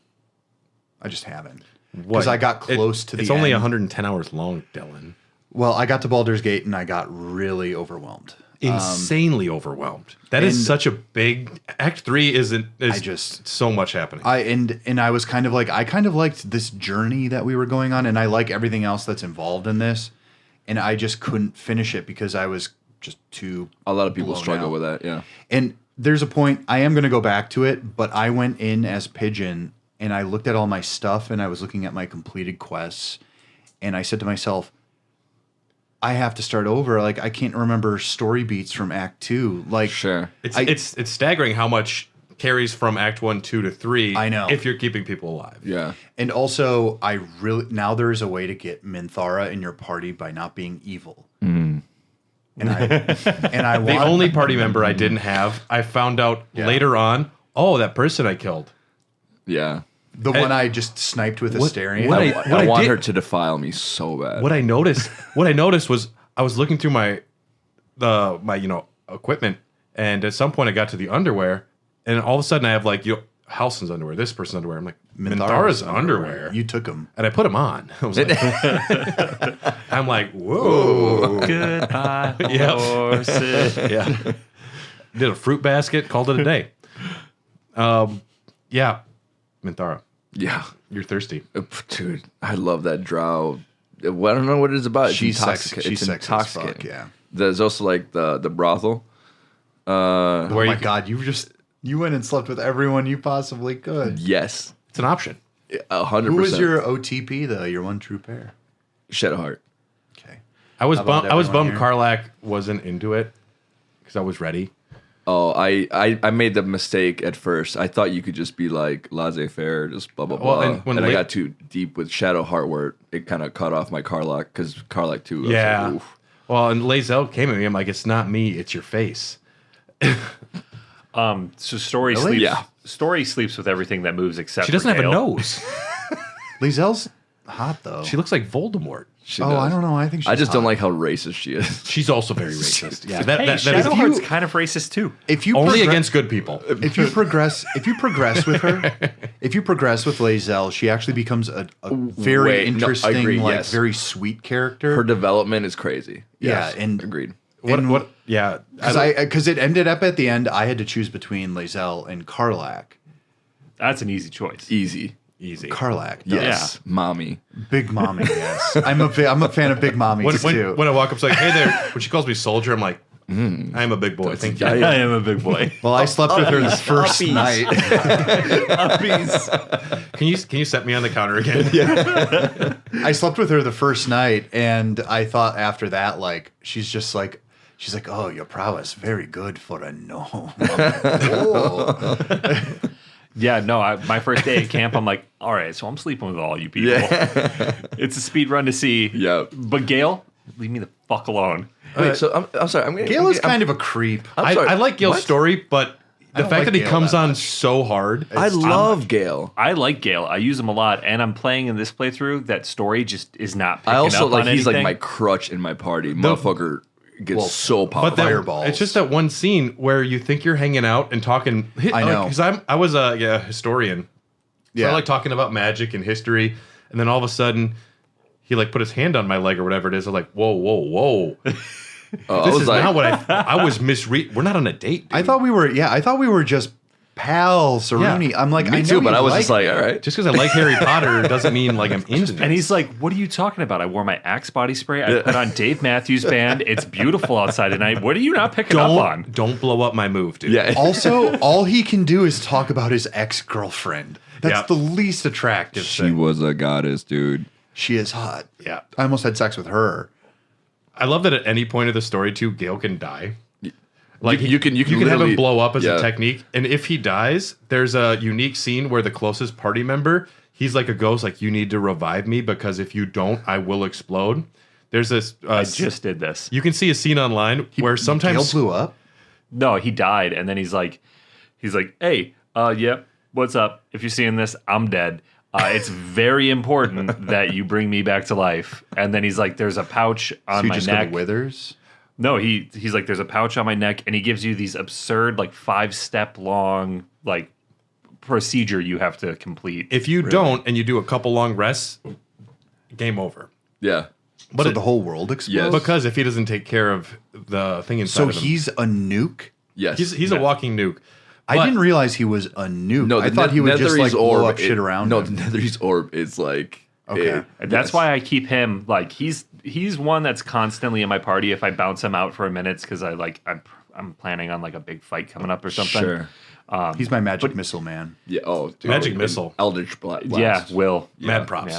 I just haven't. Because I got close to the It's end. only 110 hours long, Dylan. Well, I got to Baldur's Gate and I got really overwhelmed. insanely overwhelmed. That is such a big Act 3 is so much happening. I was kind of like, I kind of liked this journey that we were going on, and I like everything else that's involved in this, and I just couldn't finish it because I was just too A lot of people blown struggle out. with that. Yeah. And there's a point, I am going to go back to it, but I went in as Pigeon and I looked at all my stuff and I was looking at my completed quests and I said to myself, I have to start over. Like, I can't remember story beats from Act 2. Like, Sure. It's staggering how much carries from Act 1, 2 to 3. I know. If you're keeping people alive. Yeah. And also, now there's a way to get Minthara in your party by not being evil. And I The only party member I didn't have, I found out later on, that person I killed. Yeah. the one I just sniped with Asterion. I want her to defile me so bad. What I noticed was I was looking through my equipment, and at some point I got to the underwear, and all of a sudden I have Halson's underwear, this person's underwear. I'm like, Minthara's underwear. You took them. And I put them on. I was like, I'm like, whoa. Goodbye, Yep. horses. Yeah. Did a fruit basket, called it a day. Yeah. Minthara, Yeah. you're thirsty. Dude, I love that drow. I don't know what it is about. It's She's intoxicating. sexy. She's It's sexy as fuck, intoxicating. yeah. There's also like the brothel. Oh Where my you- God, you went and slept with everyone you possibly could. Yes. It's an option. 100%. Who was your OTP though? Your one true pair. Shadowheart? Okay. I was How about bummed everyone here? Karlak wasn't into it because I was ready. Oh, I made the mistake at first. I thought you could just be like laissez-faire, just blah blah Well, blah. and when I late- got too deep with Shadowheart, where it kind of cut off my Karlak because Karlak 2. I was Yeah. like, oof. Well, and Lae'zel came at me. I'm like, it's not me, it's your face. So Story Really? sleeps. Yeah. Story sleeps with everything that moves except She doesn't for have a Gale. nose. Lizelle's hot though. She looks like Voldemort. She I does. don't know. I think she's I just don't hot. like how racist she is. She's also very racist. Yeah, Hey, that is Shadowheart's kind of racist too. If you only progress- against good people. If you progress with her, if you progress with Lae'zel, she actually becomes a very Wait, no, I interesting, agree, yes. very sweet character. Her development is crazy. Yeah, Yes, and- agreed. What? Yeah, because it ended up at the end, I had to choose between Lae'zel and Karlak. That's an easy choice. Easy. easy. Karlak, Yes, mommy. big mommy. Yes, I'm a fan of big mommy too. When I walk up, it's like, hey there. When she calls me soldier, I'm like, I'm a big boy. Thank you. I am a big boy. Well, I slept with her the first Uppies. night. Can you set me on the counter again? I slept with her the first night, and I thought after that, like, she's like, oh, your prowess very good for a gnome. Oh. Yeah, no, my first day at camp, I'm like, all right, so I'm sleeping with all you people. It's a speed run to see. Yeah. But Gale, leave me the fuck alone. Wait, so I'm sorry. Gale is kind of a creep. I like Gale's What? story, but the don't fact like that he Gale comes that on much. so hard. I love Gale. I like Gale. I use him a lot, and I'm playing in this playthrough. That story just is not picking I also up like on he's like anything. my crutch in my party. Motherfucker gets so powerful. But that, Fireballs. it's just that one scene where you think you're hanging out and talking. I know. Because I was a historian. So Yeah. I like talking about magic and history. And then all of a sudden, he put his hand on my leg or whatever it is. I was like, whoa, whoa, whoa. I This was is like, not what I was misread. We're not on a date, dude. I thought we were just pals, Saruni. Yeah. I'm like, me I know too, but you I was just like, me. all right. Just because I like Harry Potter doesn't mean I'm into it. And he's like, what are you talking about? I wore my Axe body spray. I put on Dave Matthews Band. It's beautiful outside tonight. What are you not picking up on? don't blow up my move, dude. Yeah. Also, all he can do is talk about his ex-girlfriend. That's Yeah. the least attractive She thing. was a goddess, dude. She is hot. Yeah. I almost had sex with her. I love that at any point of the story, too, Gale can die. Like You can have him literally- blow up as yeah. a technique, and if he dies, there's a unique scene where the closest party member, he's like a ghost, like you need to revive me because if you don't, I will explode. There's this. I just did this. You can see a scene online where Gale sometimes blew up. No, he died, and then he's like, hey, yep, what's up? If you're seeing this, I'm dead. It's very important that you bring me back to life. And then he's like, there's a pouch on So you my just go to neck. Withers. No, he's like, there's a pouch on my neck, and he gives you these absurd 5-step long procedure you have to complete. if you don't and you do a couple long rests, game over. Yeah. But so the whole world explodes? Yes. because if he doesn't take care of the thing inside So of him, he's a nuke? Yes. he's a walking nuke. I But- didn't realize he was a nuke. No, I thought he would just like blow up shit around No, him. the Netherese orb is like. Okay. And that's why I keep him like he's one that's constantly in my party. If I bounce him out for a minute, because I'm planning on like a big fight coming up or something. Sure. He's my magic missile man. Yeah. Oh, dude. Magic missile. Eldritch Blast. Yeah, Will. Mad props.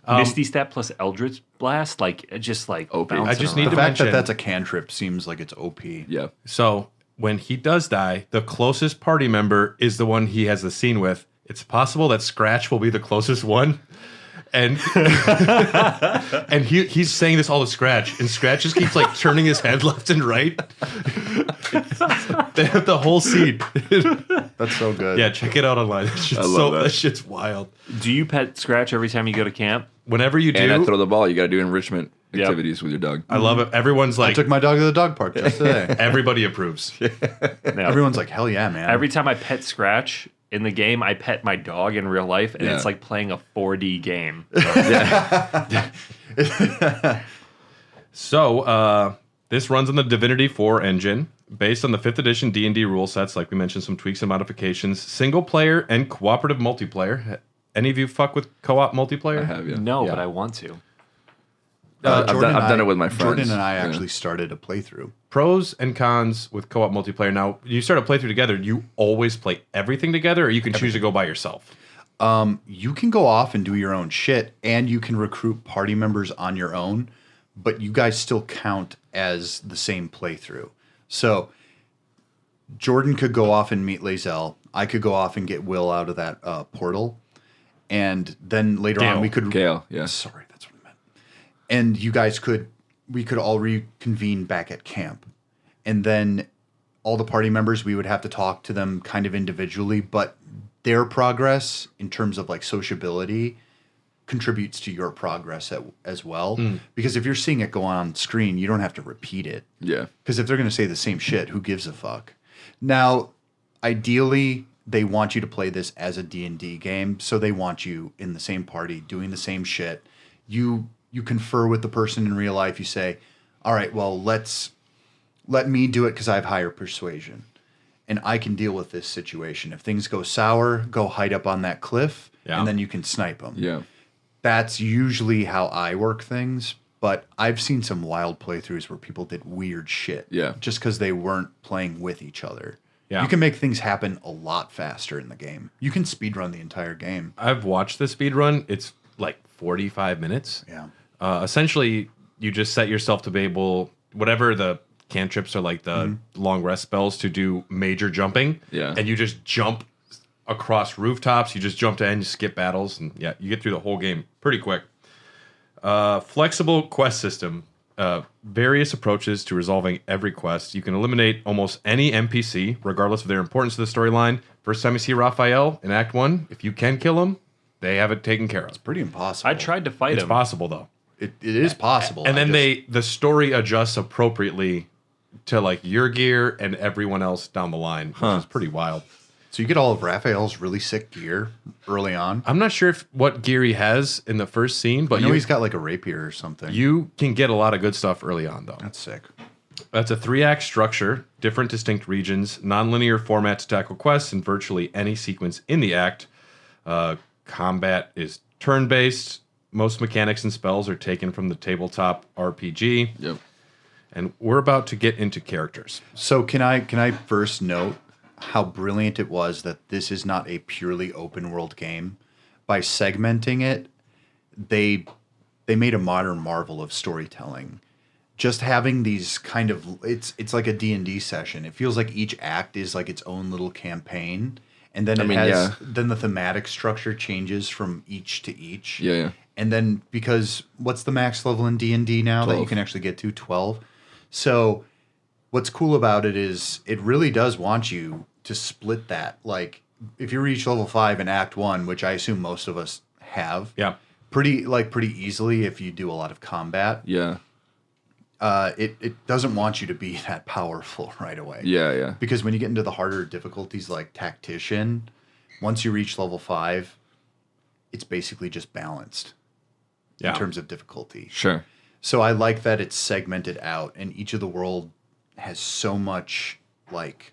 Yeah. Misty Step plus Eldritch Blast, like it just like OP. bouncing I just around. need The to fact mention- that that's a cantrip seems like it's OP. Yeah. So when he does die, the closest party member is the one he has the scene with. It's possible that Scratch will be the closest one. And and he's saying this all to Scratch, and Scratch just keeps like turning his head left and right. They have the whole scene. That's so good. Yeah, check it out online. It's just I love that. that shit's wild. Do you pet Scratch every time you go to camp? Whenever you And I do, throw the ball. You got to do enrichment activities with your dog. I love it. Everyone's I like, took my dog to the dog park just today. everybody approves. No. Everyone's like, hell yeah, man. Every time I pet Scratch in the game, I pet my dog in real life, and Yeah. it's like playing a 4D game. So this runs on the Divinity 4 engine, based on the 5th edition D&D rule sets. Like we mentioned, some tweaks and modifications. Single player and cooperative multiplayer. Any of you fuck with co-op multiplayer? I have, yeah. No, Yeah. but I want to. I've done it with my Jordan friends. and I Yeah. actually started a playthrough. Pros and cons with co-op multiplayer. Now, you start a playthrough together. You always play everything together, or you can choose to go by yourself. You can go off and do your own shit, and you can recruit party members on your own, but you guys still count as the same playthrough. So Jordan could go off and meet Lae'zel. I could go off and get Will out of that portal. And then later on we could... Gale, yeah. Sorry, that's what I meant. And you guys we could all reconvene back at camp. And then all the party members, we would have to talk to them kind of individually, but their progress in terms of like sociability contributes to your progress as well. Because if you're seeing it go on screen, you don't have to repeat it. Yeah. Because if they're going to say the same shit, who gives a fuck? Now, ideally, they want you to play this as a D&D game, so they want you in the same party doing the same shit. You confer with the person in real life. You say, all right, well, let me do it because I have higher persuasion. And I can deal with this situation. If things go sour, go hide up on that cliff, and then you can snipe them. Yeah. That's usually how I work things. But I've seen some wild playthroughs where people did weird shit. Yeah. Just because they weren't playing with each other. Yeah. You can make things happen a lot faster in the game. You can speedrun the entire game. I've watched the speed run. It's like 45 minutes. Yeah. Essentially, you just set yourself to be able, whatever the cantrips are, like the long rest spells, to do major jumping. Yeah. And you just jump across rooftops. You just jump to end, you skip battles, and yeah, you get through the whole game pretty quick. Flexible quest system. Various approaches to resolving every quest. You can eliminate almost any NPC, regardless of their importance to the storyline. First time you see Raphael in Act 1, if you can kill him, they have it taken care of. Pretty impossible. I tried to fight It's him. possible, though. It is possible. And I then just- the story adjusts appropriately to like your gear and everyone else down the line, which is pretty wild. So you get all of Raphael's really sick gear early on. I'm not sure what gear he has in the first scene, but I know he's got like a rapier or something. you can get a lot of good stuff early on, though. That's sick. That's a 3-act structure, different distinct regions, nonlinear format to tackle quests, and virtually any sequence in the act. Combat is turn-based. Most mechanics and spells are taken from the tabletop RPG. Yep. And we're about to get into characters. So can I first note how brilliant it was that this is not a purely open world game. By segmenting it, they made a modern marvel of storytelling. Just having these kind of it's like a D&D session. It feels like each act is like its own little campaign, and then then the thematic structure changes from each to each. Yeah, yeah. And then because what's the max level in D&D now that you 12. can actually get to? 12. So what's cool about it is it really does want you to split that. Like if you reach level 5 in Act 1, which I assume most of us have, Yeah. pretty easily if you do a lot of combat, Yeah. it doesn't want you to be that powerful right away. Yeah, yeah. Because when you get into the harder difficulties like Tactician, once you reach level 5, it's basically just balanced in terms of difficulty. Sure. So I like that it's segmented out, and each of the world has so much like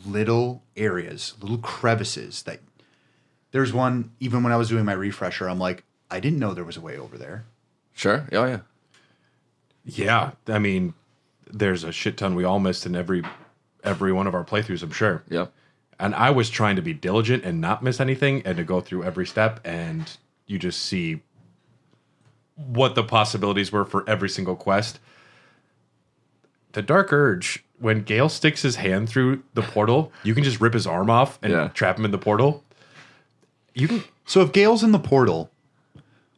little areas, little crevices that there's one. Even when I was doing my refresher, I'm like, I didn't know there was a way over there. Sure. Oh yeah. Yeah, I mean, there's a shit ton we all missed in every one of our playthroughs, I'm sure. Yep. And I was trying to be diligent and not miss anything and to go through every step, and you just see what the possibilities were for every single quest. The Dark Urge, when Gale sticks his hand through the portal, you can just rip his arm off and trap him in the portal. You can. So if Gale's in the portal,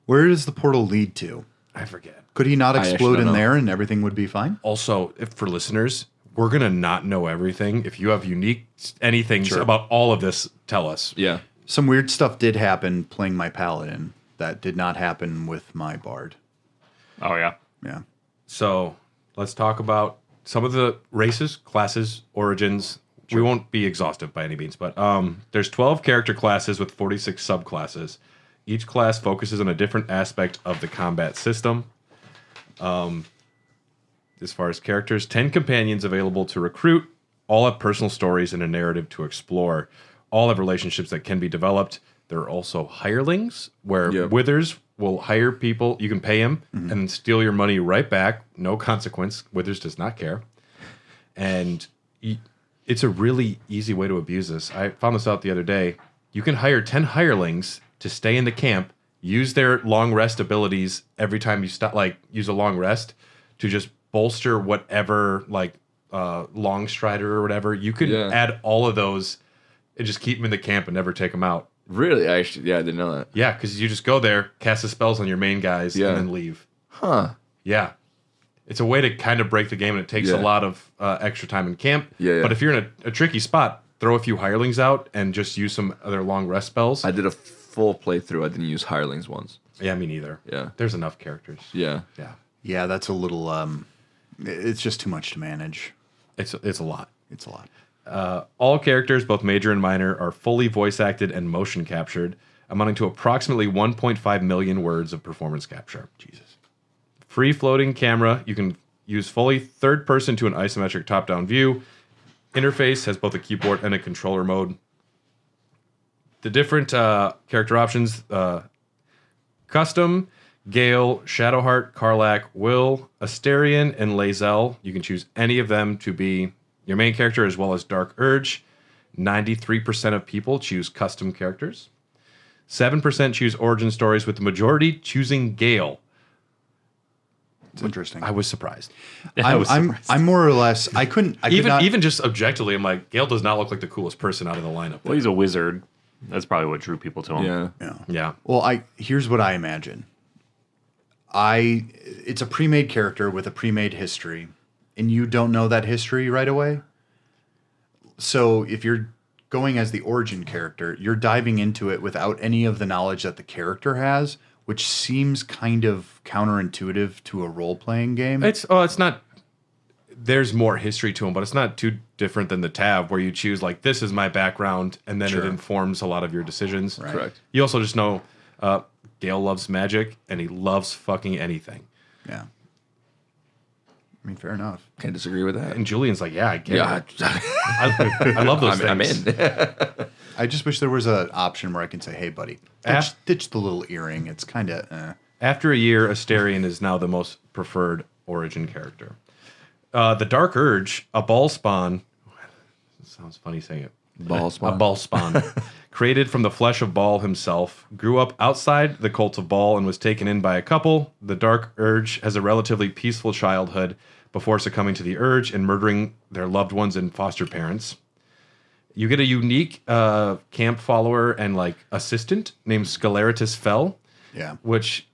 where does the portal lead to? I forget. Could he not explode don't in know. there and everything would be fine? Also, if for listeners, we're gonna not know everything. If you have unique anything about all of this, tell us. Yeah. Some weird stuff did happen playing my paladin that did not happen with my bard. Oh yeah. Yeah. So let's talk about some of the races, classes, origins. We won't be exhaustive by any means, but there's 12 character classes with 46 subclasses. Each class focuses on a different aspect of the combat system. As far as characters, 10 companions available to recruit. All have personal stories and a narrative to explore. All have relationships that can be developed. There are also hirelings, where Withers will hire people. You can pay him and steal your money right back. No consequence. Withers does not care. And it's a really easy way to abuse this. I found this out the other day. You can hire 10 hirelings to stay in the camp, use their long rest abilities every time you stop, like use a long rest to just bolster whatever, like long strider or whatever. You could add all of those and just keep them in the camp and never take them out. Really? I didn't know that. Yeah, because you just go there, cast the spells on your main guys, and then leave. Huh. Yeah. It's a way to kind of break the game, and it takes a lot of extra time in camp. Yeah. But if you're in a tricky spot, throw a few hirelings out and just use some other long rest spells. I did a full playthrough. I didn't use hirelings once. Yeah, me neither. Yeah. There's enough characters. Yeah. Yeah. Yeah, that's a little it's just too much to manage. It's a lot. It's a lot. All characters, both major and minor, are fully voice acted and motion captured, amounting to approximately 1.5 million words of performance capture. Jesus. Free floating camera. You can use fully third person to an isometric top down view. Interface has both a keyboard and a controller mode. The different character options: custom, Gale, Shadowheart, Karlach, Will, Asterion, and Lae'zel. You can choose any of them to be your main character, as well as Dark Urge. 93% of people choose custom characters. 7% choose origin stories, with the majority choosing Gale. It's interesting. I was surprised. I'm more or less. I could not, Even just objectively, I'm like, Gale does not look like the coolest person out of the lineup. Well, he's a wizard. That's probably what drew people to him. Yeah. Yeah. Well, here's what I imagine. It's a pre-made character with a pre-made history, and you don't know that history right away. So if you're going as the origin character, you're diving into it without any of the knowledge that the character has, which seems kind of counterintuitive to a role-playing game. It's not. There's more history to him, but it's not too different than the Tav, where you choose like, this is my background, and then it informs a lot of your decisions. Right. Correct. You also just know Gale loves magic, and he loves fucking anything. Yeah. I mean, fair enough. Can't disagree with that. And Julian's like, yeah, I get Yeah. it. I love those things. I'm in. I just wish there was an option where I can say, hey, buddy, ditch the little earring. It's kind of... After a year, Asterion is now the most preferred origin character. The Dark Urge, a ball spawn. Sounds funny saying it. Ball spawn. A ball spawn. Created from the flesh of Baal himself, grew up outside the cult of Baal and was taken in by a couple. The Dark Urge has a relatively peaceful childhood before succumbing to the urge and murdering their loved ones and foster parents. You get a unique camp follower and like assistant named Scaleritus Fell, which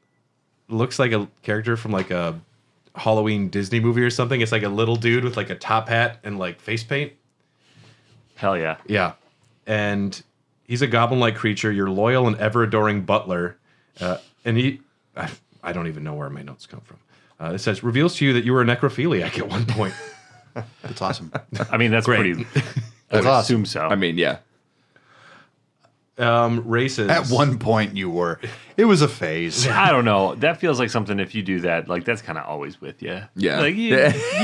looks like a character from like a Halloween Disney movie or something. It's like a little dude with like a top hat and like face paint. Hell yeah. Yeah. And he's a goblin-like creature, your loyal and ever-adoring butler. And I don't even know where my notes come from. It says, reveals to you that you were a necrophiliac at one point. That's awesome. I mean, that's Great. pretty... That's I would awesome. assume so. I mean, yeah. Races. At one point, you were. It was a phase. I don't know. That feels like something if you do that, like that's kind of always with you. Yeah. Like you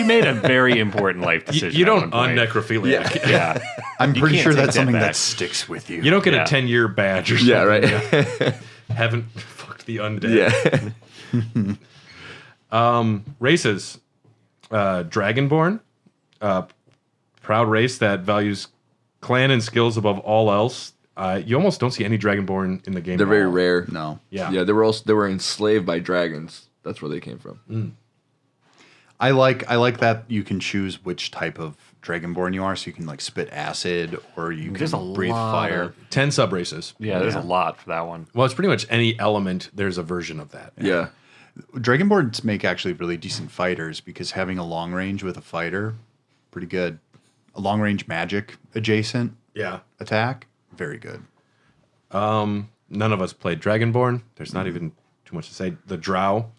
made a very important life decision. You don't at one point. un-necrophiliac. Yeah. I'm You pretty can't sure take that's that something back. that sticks with you. You don't get Yeah. a 10-year badge or something. Yeah, right. Haven't fucked the undead. Yeah. Races. Dragonborn. Proud race that values clan and skills above all else. You almost don't see any Dragonborn in the game. They're at very all. rare. No. Yeah. Yeah, they were enslaved by dragons. That's where they came from. I like that you can choose which type of Dragonborn you are, so you can like spit acid or you There's can a breathe lot fire. of- 10 sub-races. Yeah, there's a lot for that one. Well, it's pretty much any element, there's a version of that. Yeah. Dragonborns make actually really decent fighters because having a long range with a fighter, pretty good. A long range magic adjacent Yeah. attack, very good. None of us played Dragonborn. There's not even too much to say. The Drow.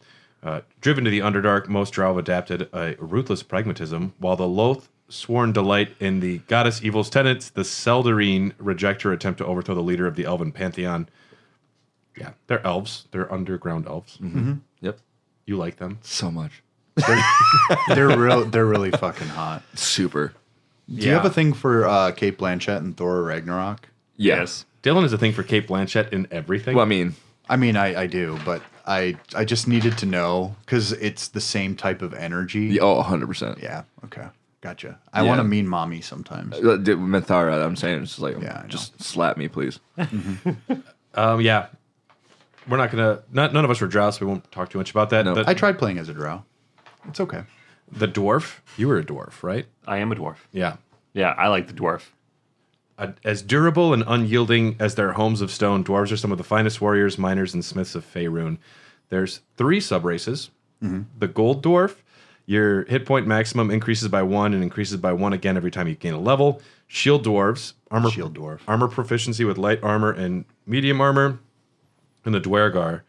Driven to the Underdark, most Drow have adapted a ruthless pragmatism, while the Loth sworn delight in the goddess evil's tenets, the Seldarine reject her attempt to overthrow the leader of the Elven pantheon. Yeah, they're elves. They're underground elves. Yep. You like them? So much. They're really fucking hot. Super. Do you have a thing for Kate Blanchett and Thor Ragnarok? Yes. Dylan is a thing for Kate Blanchett in everything. Well, I mean, I mean, I do, but I just needed to know because it's the same type of energy. 100%. Yeah. Okay. Gotcha. I Yeah. want to mean mommy sometimes. Minthara, I'm saying it's like, Yeah, I know. just slap me, please. Yeah. We're not going to... None of us were Drow, so we won't talk too much about that. No. The, I tried playing as a drow. It's okay. the dwarf. You were a dwarf, right? I am a dwarf. Yeah. Yeah, I like the dwarf. As durable and unyielding as their homes of stone, dwarves are some of the finest warriors, miners, and smiths of Faerun. There's 3 sub-races. The gold dwarf, your hit point maximum increases by 1 and increases by 1 again every time you gain a level. Shield dwarves, Shield dwarf. armor proficiency with light armor and medium armor. And the Dwergar,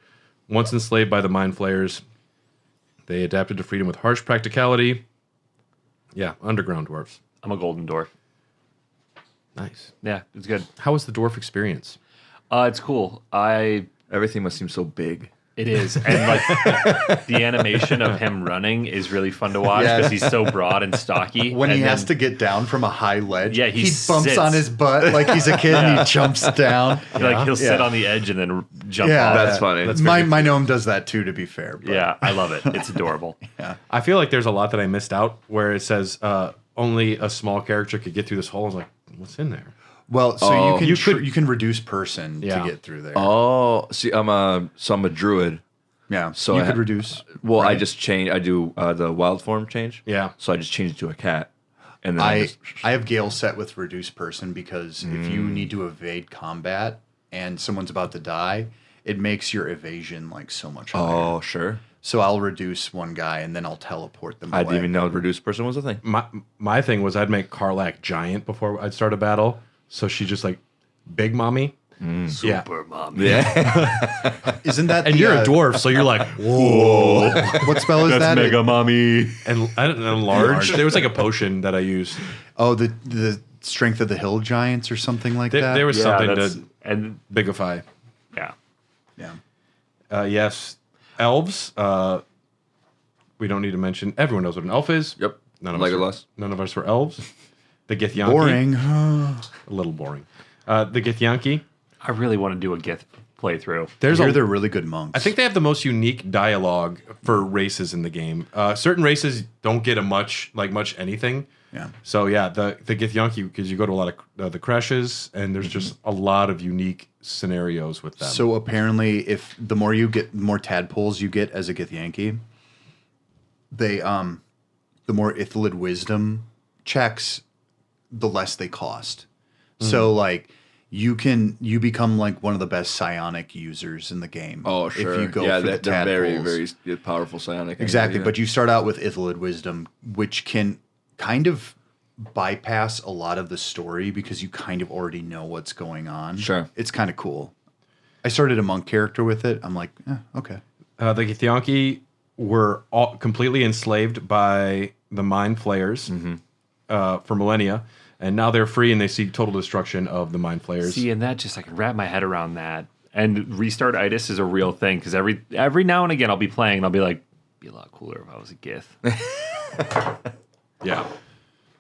once enslaved by the Mind Flayers, they adapted to freedom with harsh practicality. Yeah, underground dwarves. I'm a golden dwarf. Nice. Yeah, it's good. How was the dwarf experience? It's cool. Everything must seem so big. It is, and like the animation of him running is really fun to watch Yeah. because he's so broad and stocky. When and he then- has to get down from a high ledge, Yeah, he bumps sits. on his butt like he's a kid and he jumps down. like he'll sit Yeah. on the edge and then jump Yeah, off. That's funny. That's my gnome does that too, to be fair. But Yeah, I love it. It's adorable. I feel like there's a lot that I missed out where it says only a small character could get through this hole. I was like, what's in there? Well, so Oh. you You can you can reduce person Yeah. to get through there. Oh, see, I'm a druid. Yeah, So you I could ha- reduce. Well, I right? just change. I do the wild form change. Yeah. So I just change it to a cat, and then I just, I have Gale set with reduce person because if you need to evade combat and someone's about to die, it makes your evasion like so much higher. oh sure. So I'll reduce one guy and then I'll teleport them I didn't away. even know reduce person was a thing. My thing was I'd make Karlak giant before I'd start a battle. So she just like big mommy. Yeah. Super mom. Yeah. Isn't that And the, you're a dwarf, so you're like, whoa. What spell is that? Mega mommy. And I don't know, large. There was like a potion that I used. Oh, the strength of the hill giants or something like that. There was Yeah, something that's, to and bigify. yeah, yeah. Yes. Elves. We don't need to mention. Everyone knows what an elf is. Yep. None of Legolas. None of us were elves. The Githyanki. Boring. A little boring. The Githyanki. I really want to do a Gith playthrough. They're really good monks. I think they have the most unique dialogue for races in the game. Certain races don't get much anything. Yeah. So yeah, the Githyanki, because you go to a lot of the crashes, and there's just a lot of unique scenarios with them. So apparently, if the more tadpoles you get as a Githyanki, they the more Ithalid wisdom checks, the less they cost. So like you become like one of the best psionic users in the game. Oh sure. If you go yeah, for the they're very tadpoles. very powerful psionic. Exactly, energy, but you start out with Ithalid wisdom, which can kind of bypass a lot of the story because you kind of already know what's going on. Sure. It's kind of cool. I started a monk character with it. I'm like, okay. The Githyanki were all completely enslaved by the Mind Flayers for millennia, And now they're free and they seek total destruction of the Mind Flayers. See, and that just I can wrap my head around that. And restart-itis is a real thing because every now and again I'll be playing and I'll be like, be a lot cooler if I was a Gith. Yeah.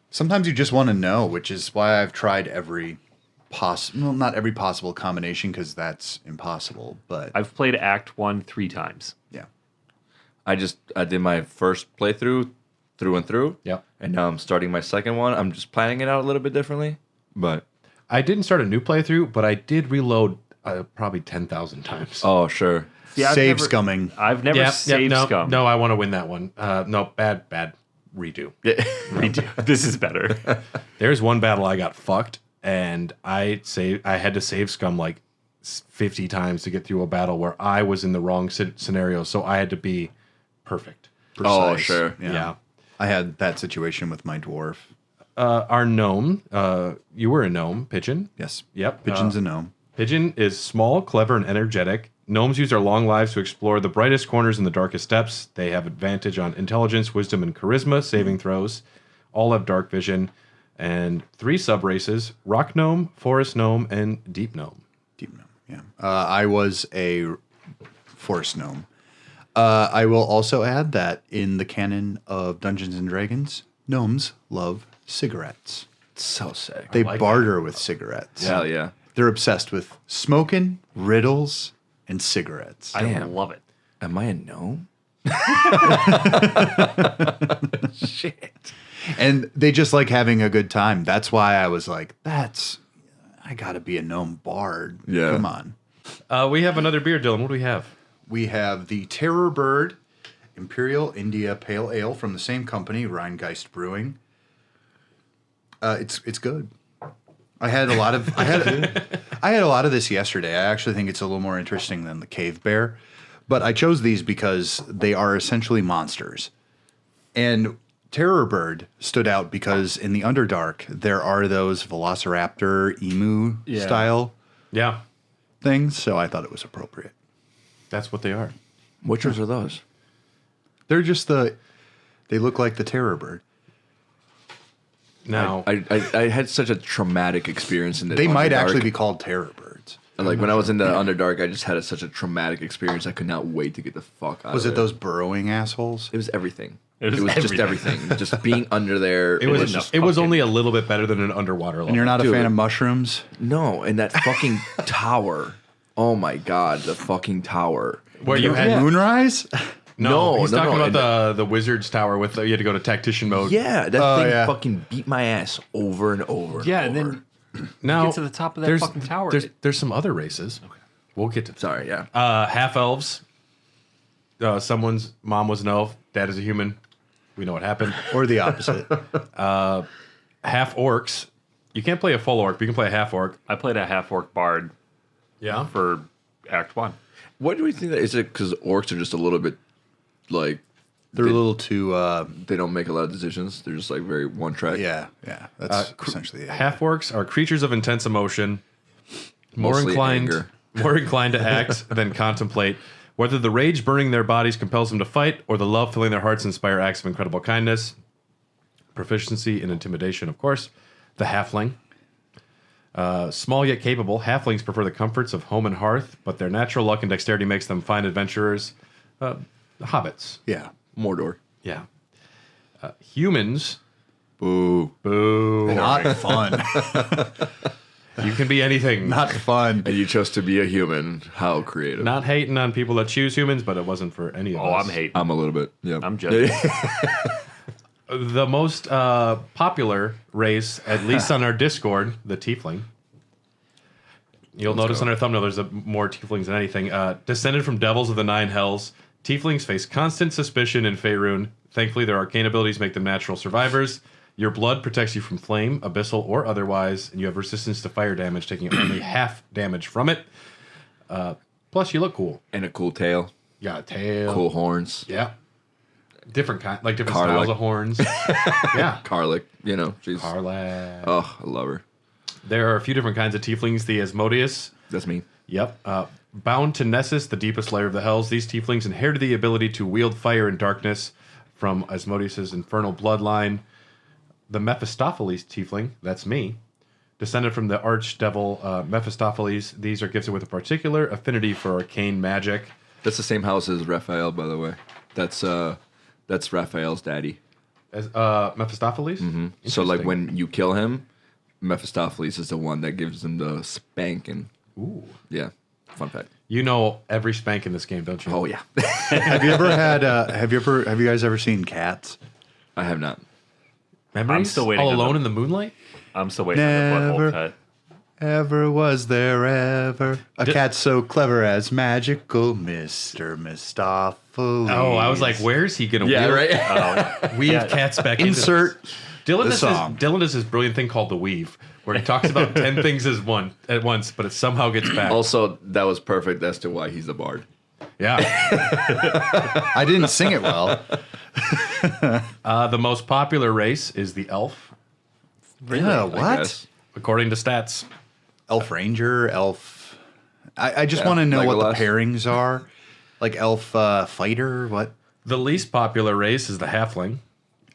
Sometimes you just want to know, which is why I've tried every possible, not every possible combination because that's impossible, but I've played Act 1 3 times. yeah. I did my first playthrough through and through. Yep. And now I'm starting my second one. I'm just planning it out a little bit differently, but I didn't start a new playthrough, but I did reload probably 10,000 times. oh sure. See, I've Save never- scumming. I've never saved no, scum. No, I want to win that one. No, bad. Redo. Redo. This is better. There's one battle I got fucked, and I had to save scum like 50 times to get through a battle where I was in the wrong scenario, so I had to be perfect. Oh, Precise. sure. Yeah. I had that situation with my dwarf. Our gnome, you were a gnome, Pigeon. Yes. Yep. Pigeon's a gnome. Pigeon is small, clever, and energetic. Gnomes use their long lives to explore the brightest corners in the darkest depths. They have advantage on intelligence, wisdom, and charisma saving throws. All have dark vision. And 3 sub-races, rock gnome, forest gnome, and deep gnome. Deep gnome, yeah. I was a forest gnome. I will also add that in the canon of Dungeons and Dragons, gnomes love cigarettes. So sick. They like barter with cigarettes. Hell yeah. They're obsessed with smoking, riddles, and cigarettes. I love it. Am I a gnome? Shit. And they just like having a good time. That's why I was like, I gotta be a gnome bard. Yeah. Come on. We have another beer, Dylan. What do we have? We have the Terror Bird Imperial India Pale Ale from the same company, Rheingeist Brewing. It's good. I had a lot of this yesterday. I actually think it's a little more interesting than the Cave Bear, but I chose these because they are essentially monsters. And Terror Bird stood out because in the Underdark there are those Velociraptor emu style Yeah, things, so I thought it was appropriate. that's what they are. Which ones are those? They're just they look like the Terror Bird. Now, I had such a traumatic experience in the They might Underdark. actually be called Terror Birds. Like when I was in the Underdark, I just had such a traumatic experience. I could not wait to get the fuck out Was of it those burrowing assholes? It was everything. It was just everything. Just being under there. it was just it was fucking- only a little bit better than an underwater level. And you're not a Dude. fan of mushrooms? No, and that fucking tower. Oh my god, the fucking tower. Where you had Moonrise? no, he's talking and about the wizard's tower with you had to go to tactician mode. Yeah, that thing yeah. fucking beat my ass over and over. Yeah, and over. then Now get to the top of that there's- fucking tower. There's some other races. Okay. We'll get to Sorry, yeah. half elves. Someone's mom was an elf, dad is a human. We know what happened. Or the opposite? Half orcs. You can't play a full orc, but you can play a half orc. I played a half-orc bard Yeah. for Act 1. What do we think that is it? Because orcs are just a little bit like They're a little too, they don't make a lot of decisions. They're just like very one track. yeah. That's essentially it. Half orcs are creatures of intense emotion, Mostly more anger. inclined to act than contemplate. Whether the rage burning their bodies compels them to fight, or the love filling their hearts inspire acts of incredible kindness. Proficiency in intimidation, of course. The halfling. Small yet capable, halflings prefer the comforts of home and hearth, but their natural luck and dexterity makes them fine adventurers. Hobbits. Yeah. Mordor. Yeah. Humans. Boo. Boo. Not fun. You can be anything. Not fun. And you chose to be a human. How creative. Not hating on people that choose humans, but it wasn't for any of Oh, us. I'm hating. I'm a little bit. Yeah. I'm judging. The most popular race, at least on our Discord, the Tiefling. You'll notice on our thumbnail there's more Tieflings than anything. Descended from devils of the Nine Hells, Tieflings face constant suspicion in Faerun. Thankfully, their arcane abilities make them natural survivors. Your blood protects you from flame, abyssal, or otherwise, and you have resistance to fire damage, taking only half damage from it. Plus, you look cool. And a cool tail. You got a tail. Cool horns. Yeah. Different kind, like different Karlach. styles of horns. Yeah. Karlach. You know, she's. Karlach. Oh, I love her. There are a few different kinds of tieflings. The Asmodeus. That's me. Yep. Bound to Nessus, the deepest layer of the hells, these tieflings inherited the ability to wield fire and darkness from Asmodeus' infernal bloodline. the Mephistopheles tiefling, that's me, descended from the archdevil Mephistopheles. These are gifted with a particular affinity for arcane magic. That's the same house as Raphael, by the way. That's Raphael's daddy. As Mephistopheles? Mm-hmm. So like when you kill him, Mephistopheles is the one that gives him the spanking. Ooh. Yeah. Fun fact. You know every spank in this game, don't you? Oh yeah. Have you ever had? Have you guys ever seen Cats? I have not. Memories? I'm still waiting All on Alone them. in the Moonlight? I'm still waiting for the butthole cut. Ever was there ever a cat so clever as magical Mr. Mistopheles? Oh, I was like, where's he going to Yeah, right. weave cats back Insert into the song. Dylan does this brilliant thing called the weave, where he talks about 10 things at once, but it somehow gets back. Also, that was perfect as to why he's the bard. Yeah. I didn't sing it well. The most popular race is the elf, Yeah, I what? guess. according to stats. Elf Ranger, Elf. I just want to know what the Legolas. pairings are. Like Elf Fighter, what? The least popular race is the halfling,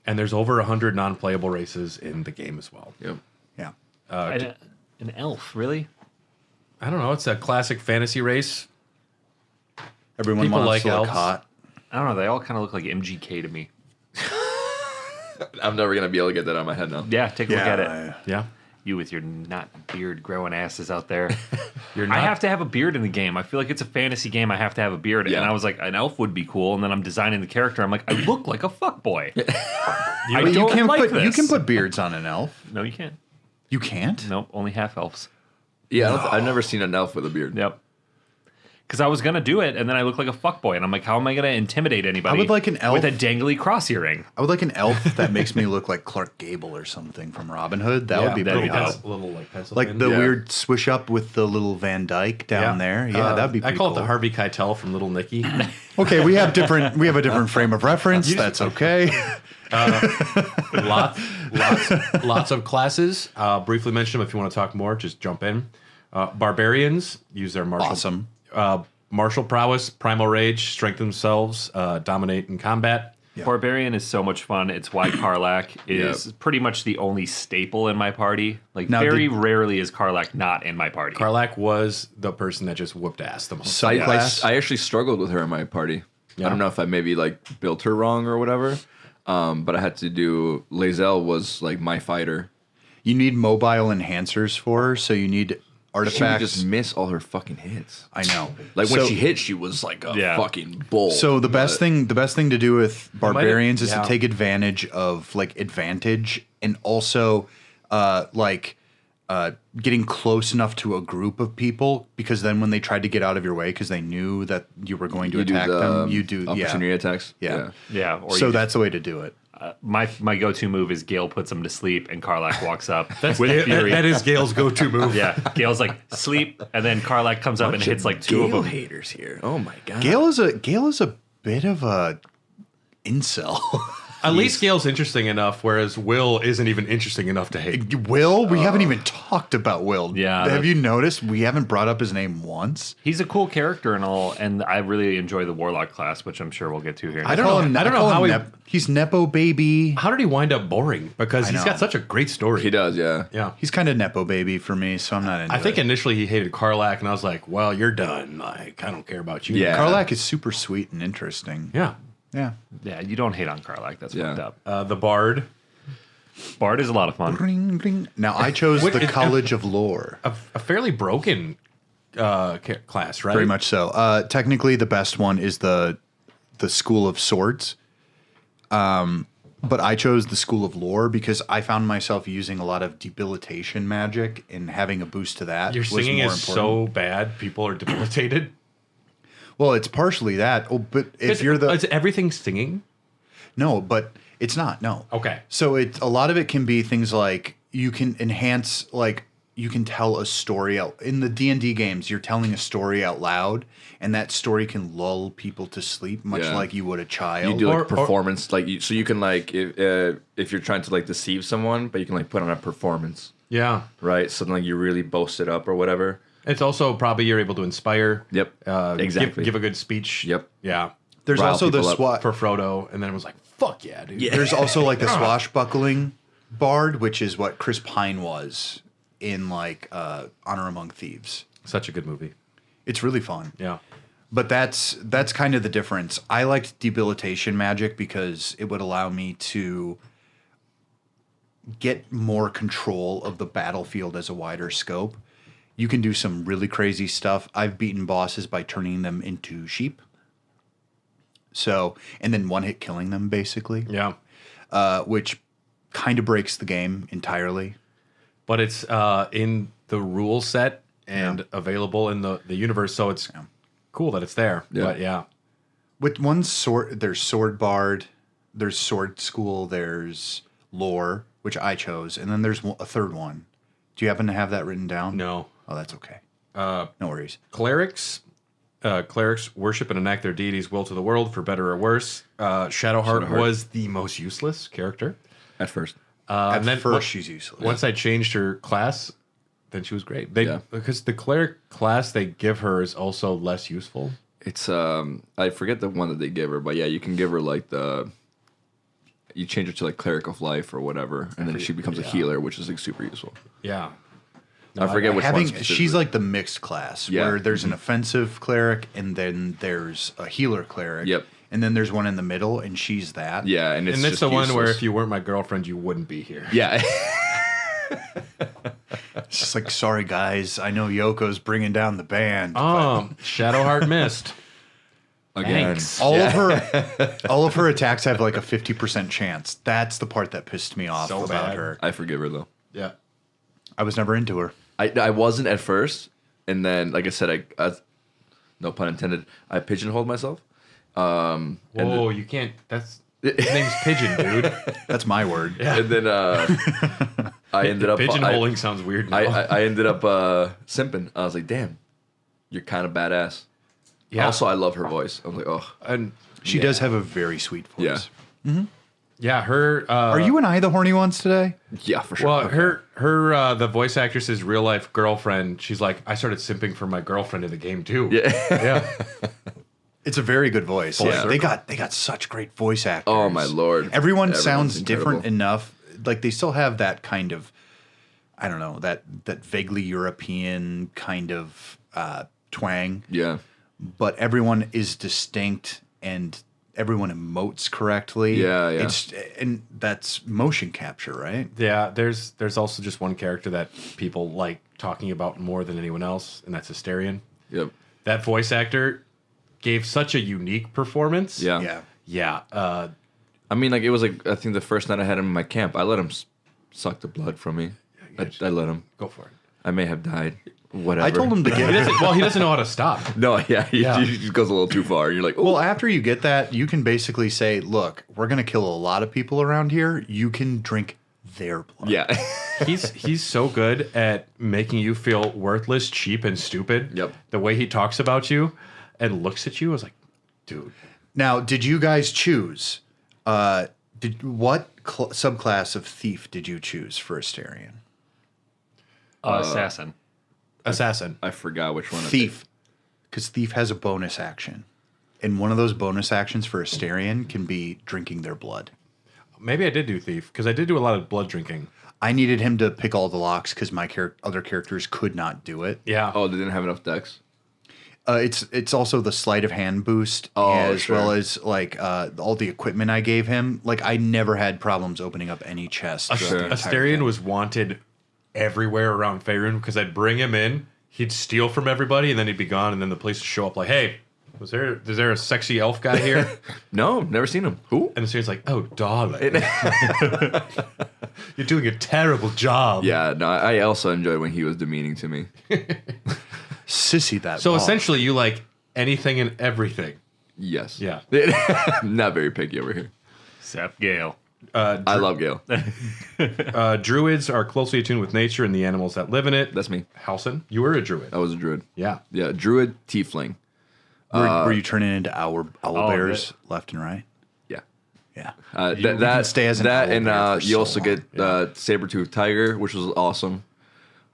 and there's over 100 non-playable races in the game as well. Yep. Yeah. An elf, really? I don't know. It's a classic fantasy race. Everyone People wants like to look elves. hot. I don't know. They all kind of look like MGK to me. I'm never gonna be able to get that out of my head now. Yeah, take a look at it. Yeah. You with your not beard growing asses out there. You're I not. have to have a beard in the game. I feel like it's a fantasy game. I have to have a beard. Yeah. And I was like, an elf would be cool. And then I'm designing the character. I'm like, I look like a fuckboy. I But don't can't like put this. you can put beards on an elf. No, you can't. You can't? Nope, only half elves. Yeah, I've never seen an elf with a beard. Yep. Because I was gonna do it, and then I look like a fuckboy, and I'm like, how am I gonna intimidate anybody? I would like an elf- with a dangly cross earring. I would like an elf that makes me look like Clark Gable or something from Robin Hood. That would be that'd pretty be dope. dope. Little like pencil Like pin. the Yeah. weird swish up with the little Van Dyke down there. Yeah, that'd be pretty I call cool. it the Harvey Keitel from Little Nicky. Okay, we have a different frame of reference. That's okay. lots of classes. Briefly mention them if you want to talk more. Just jump in. Barbarians use their martial Awesome. Martial prowess, primal rage, strengthen themselves, dominate in combat. Barbarian is so much fun. It's why Karlach is pretty much the only staple in my party. Like, Now, very did- rarely is Karlach not in my party. Karlak was the person that just whooped ass the most. Subclass. I actually struggled with her in my party. Yeah. I don't know if I maybe like built her wrong or whatever. But I had to do Lae'zel was like my fighter. You need mobile enhancers for her, so you need She would artifacts. just miss all her fucking hits. I know. Like when So- she hit, she was like a Yeah. fucking bull. So the best thing to do with barbarians is yeah. to take advantage of like advantage and also getting close enough to a group of people, because then when they tried to get out of your way because they knew that you were going to you do attack the them, you do opportunity attacks. Yeah. Yeah. Or So you that's the way to do it. my go-to move is Gale puts him to sleep, and Karlach walks up with That- fury. that is Gail's go-to move. Yeah, Gale's like sleep, and then Karlach comes up and hits like two of them. haters here. Oh my god. Gale is a bit of a incel. At least Gail's interesting enough, whereas Will isn't even interesting enough to hate. Will, we haven't even talked about Will. Yeah, Have you noticed we haven't brought up his name once? He's a cool character and all, and I really enjoy the Warlock class, which I'm sure we'll get to here. I don't know. I don't know how he's Nepo baby. How did he wind up boring? Because he's know. got such a great story. He does, yeah. Yeah. He's kind of Nepo baby for me, so I'm not into I think it. initially he hated Karlak, and I was like, well, you're done. Like, I don't care about you. Yeah. Karlach is super sweet and interesting. Yeah. Yeah. Yeah, you don't hate on Karlach. That's Yeah. fucked up. The Bard. Bard is a lot of fun. Ring, ring. Now I chose What- the College of Lore. A fairly broken class, right? Very much so. Technically, the best one is the School of Swords. But I chose the School of Lore because I found myself using a lot of debilitation magic, and having a boost to that Your was singing more is important. so bad, people are debilitated. Well, it's partially that. Oh, but if you're Is everything singing? No, but it's not. No. Okay. So a lot of it can be things like you can enhance, like you can tell a story out in the D&D games. You're telling a story out loud, and that story can lull people to sleep, much Yeah. like you would a child. You do like Or- performance, like so you can like if you're trying to like deceive someone, but you can like put on a performance, Yeah. right? So like you really boast it up or whatever. It's also probably you're able to inspire. Yep. Exactly. Give a good speech. Yep. Yeah. There's rile also the people up. SWAT. For Frodo, and then it was like, fuck yeah, dude. There's also like the swashbuckling bard, which is what Chris Pine was in like Honor Among Thieves. Such a good movie. It's really fun. Yeah. But that's kind of the difference. I liked debilitation magic because it would allow me to get more control of the battlefield as a wider scope. You can do some really crazy stuff. I've beaten bosses by turning them into sheep. So, and then one hit killing them basically. Yeah. Which kind of breaks the game entirely. But it's in the rule set and available in the universe, so it's cool that it's there. Yeah. But yeah. With one sword, there's sword bard, there's sword school, there's lore, which I chose, and then there's a third one. Do you happen to have that written down? No. Oh, that's okay. No worries. Clerics worship and enact their deity's will to the world for better or worse. Shadowheart was the most useless character. At first. At and then first, she's useless. Once I changed her class, then she was great. Because the cleric class they give her is also less useful. It's I forget the one that they give her, but yeah, you can give her like you change it to like cleric of life or whatever, and then she becomes a healer, which is like super useful. Yeah. I forget which one. She's like the mixed class, where there's an offensive cleric, and then there's a healer cleric. Yep. And then there's one in the middle, and she's that. Yeah, and it's the one where useless. if you weren't my girlfriend, you wouldn't be here. Yeah. It's just like, sorry guys, I know Yoko's bringing down the band. Shadowheart missed. Again. Thanks. All of her attacks have like a 50% chance. That's the part that pissed me off about bad. her. I forgive her though. Yeah. I was never into her. I wasn't at first, and then like I said, I no pun intended, I pigeonholed myself. Whoa, you can't. His name's Pigeon, dude. That's my word. Yeah. And then I ended up Pigeonholing sounds weird now. I ended up simping. I was like, damn, you're kind of badass. Yeah. Also, I love her voice. I was like, oh, And She does have a very sweet voice. Yeah. yeah, her. Are you and I the horny ones today? yeah, for sure. Well, her the voice actress's real life girlfriend. She's like, I started simping for my girlfriend in the game too. Yeah. Yeah. It's a very good voice. Full Yeah, they circle. got such great voice actors. Oh my lord. Everyone Everyone's sounds incredible. different enough. Like they still have that kind of, I don't know, that vaguely European kind of twang. Yeah. But everyone is distinct and everyone emotes correctly. Yeah, yeah. And that's motion capture, right? Yeah, there's also just one character that people like talking about more than anyone else, and that's Asterion. Yep. That voice actor gave such a unique performance. Yeah. Yeah. Yeah. I mean, like it was like I think the first night I had him in my camp, I let him suck the blood from me. I let him. Go for it. I may have died. Whatever. I told him to He get doesn't, he doesn't know how to stop. No, yeah, he Yeah. just goes a little too far. You're like, oh, Well, after you get that, you can basically say, look, we're going to kill a lot of people around here. You can drink their blood. yeah. He's so good at making you feel worthless, cheap, and stupid. Yep. The way he talks about you and looks at you, I was like, dude. Now, did you guys choose? What subclass of thief did you choose for Asterion? Assassin. Assassin. I forgot which one. Thief. Because thief has a bonus action. And one of those bonus actions for Asterion can be drinking their blood. Maybe I did do thief because I did do a lot of blood drinking. I needed him to pick all the locks because my other characters could not do it. Yeah. Oh, they didn't have enough decks. It's also the sleight of hand boost as sure. well as like all the equipment I gave him. Like I never had problems opening up any chest. Sure. Asterion was wanted everywhere around Faerun because I'd bring him in, he'd steal from everybody, and then he'd be gone, and then the police would show up like, hey, is there a sexy elf guy here? No, never seen him. Who? And Asterian's like, oh, darling. You're doing a terrible job. Yeah, no, I also enjoyed when he was demeaning to me. Sissy that. So ball. essentially, you like anything and everything. Yes. Yeah. Not very picky over here. Except Gale. I love Gale. Druids are closely attuned with nature and the animals that live in it. That's me. Halson, you were a druid. I was a druid. Yeah. Yeah, druid, tiefling. Were you turning into owl bears that- left and right? Yeah. Yeah. That can stay as an that owl and bear for you so also long. get saber-toothed tiger, which was awesome.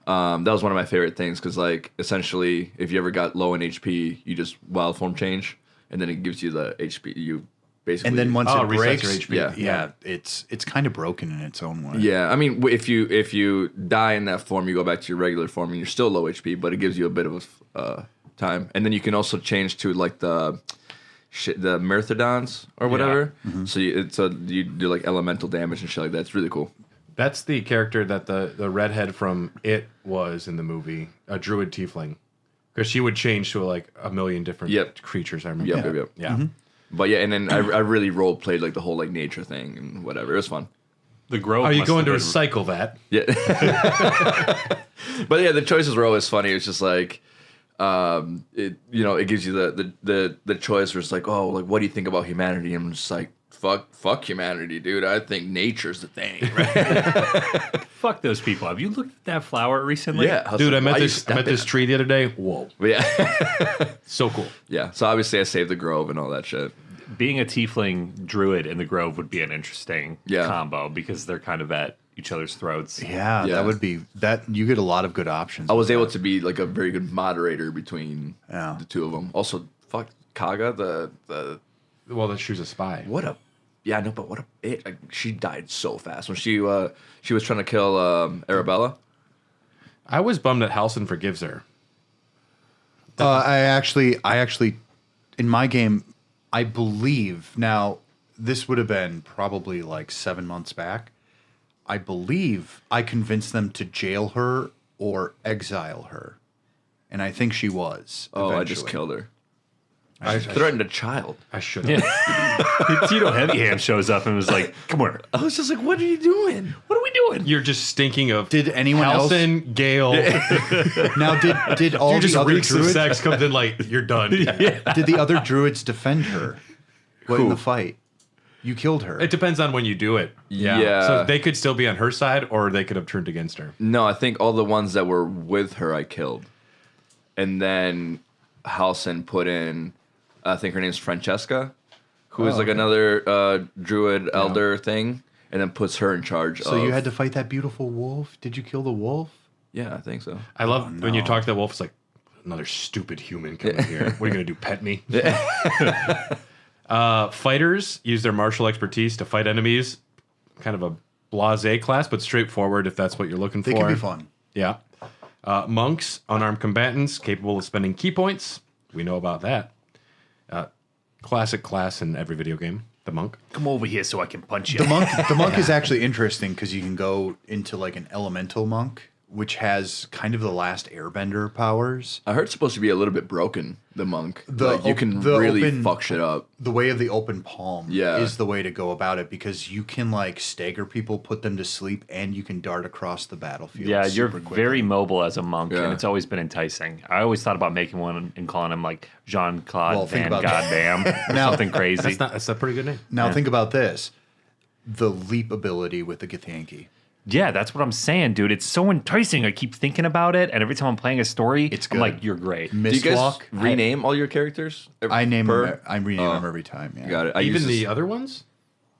That was one of my favorite things because, like, essentially, if you ever got low in HP, you just wild form change, and then it gives you the HP. You basically. And then once Oh, it resets breaks, your HP. yeah, it's kind of broken in its own way. Yeah, I mean, if you die in that form, you go back to your regular form, and you're still low HP, but it gives you a bit of time. And then you can also change to like the Myrthodons or whatever. So you do like elemental damage and shit like that. It's really cool. That's the character that the redhead from It was in the movie, a druid tiefling. Because she would change to like a million different creatures, I remember. Yep. Yeah. But yeah, and then I really role played like the whole like nature thing and whatever. It was fun. The grove. Are you must going to have been- recycle that? Yeah. But yeah, the choices were always funny. It's just like, it gives you the choice where it's like, oh, like what do you think about humanity? And I'm just like, fuck humanity, dude. I think nature's the thing, right? Fuck those people. Have you looked at that flower recently? Yeah, Dude, I met why you this stepping tree the other day. Whoa. But yeah, So cool. yeah. So obviously, I saved the grove and all that shit. Being a tiefling druid in the grove would be an interesting Yeah. combo because they're kind of at each other's throats. Yeah, Yeah. that would be that. You get a lot of good options. I was able to be like a very good moderator between Yeah. the two of them. Also, fuck Kaga, the Well, that she's a spy. what a yeah, no, but what a bitch. Like, she died so fast when she was trying to kill Arabella. I was bummed that Halson forgives her. I actually, in my game, I believe now. This would have been probably like 7 months back. I believe I convinced them to jail her or exile her, and I think she was. Oh, I just eventually. killed her. I threatened a child. I should have. Yeah. Tito Heavyhand shows up and was like, "Come here. I was just like, "What are you doing? What are we doing?" You're just stinking of Did anyone else? Halson, Gale. Now, did all You just the other reeks of druids? sex comes in like, you're done. Did the other druids defend her? In Who? the fight? You killed her. It depends on when you do it. Yeah. So they could still be on her side or they could have turned against her. No, I think all the ones that were with her, I killed, and then Halson put in. I think her name's Francesca, who is like another druid elder thing, and then puts her in charge. So you had to fight that beautiful wolf. Did you kill the wolf? Yeah, I think so. I love when you talk to that wolf, it's like, another stupid human coming here. What are you going to do, pet me? Fighters use their martial expertise to fight enemies. Kind of a blasé class, but straightforward if that's what you're looking They for. can be fun. Yeah. Monks, unarmed combatants, capable of spending key points. We know about that. Classic class in every video game, the monk. Come over here so I can punch you. The monk is actually interesting because you can go into like an elemental monk, which has kind of the last airbender powers. I heard it's supposed to be a little bit broken. The monk, The like, you can the really open- fuck shit up. The way of the open palm Yeah. is the way to go about it because you can like stagger people, put them to sleep, and you can dart across the battlefield. Yeah, you're super quickly. very mobile as a monk, Yeah. and it's always been enticing. I always thought about making one and calling him like Jean-Claude Well, think Van about that. Goddamn or Now- something crazy. That's a pretty good name. Now think about this: the leap ability with the Githyanki. Yeah, that's what I'm saying, dude. It's so enticing. I keep thinking about it, and every time I'm playing a story, It's I'm good. like, you're great. Do you guys Mistwalk. rename all your characters? I name per? them. I rename them every time. Yeah. Got it. I Even use the this- other ones?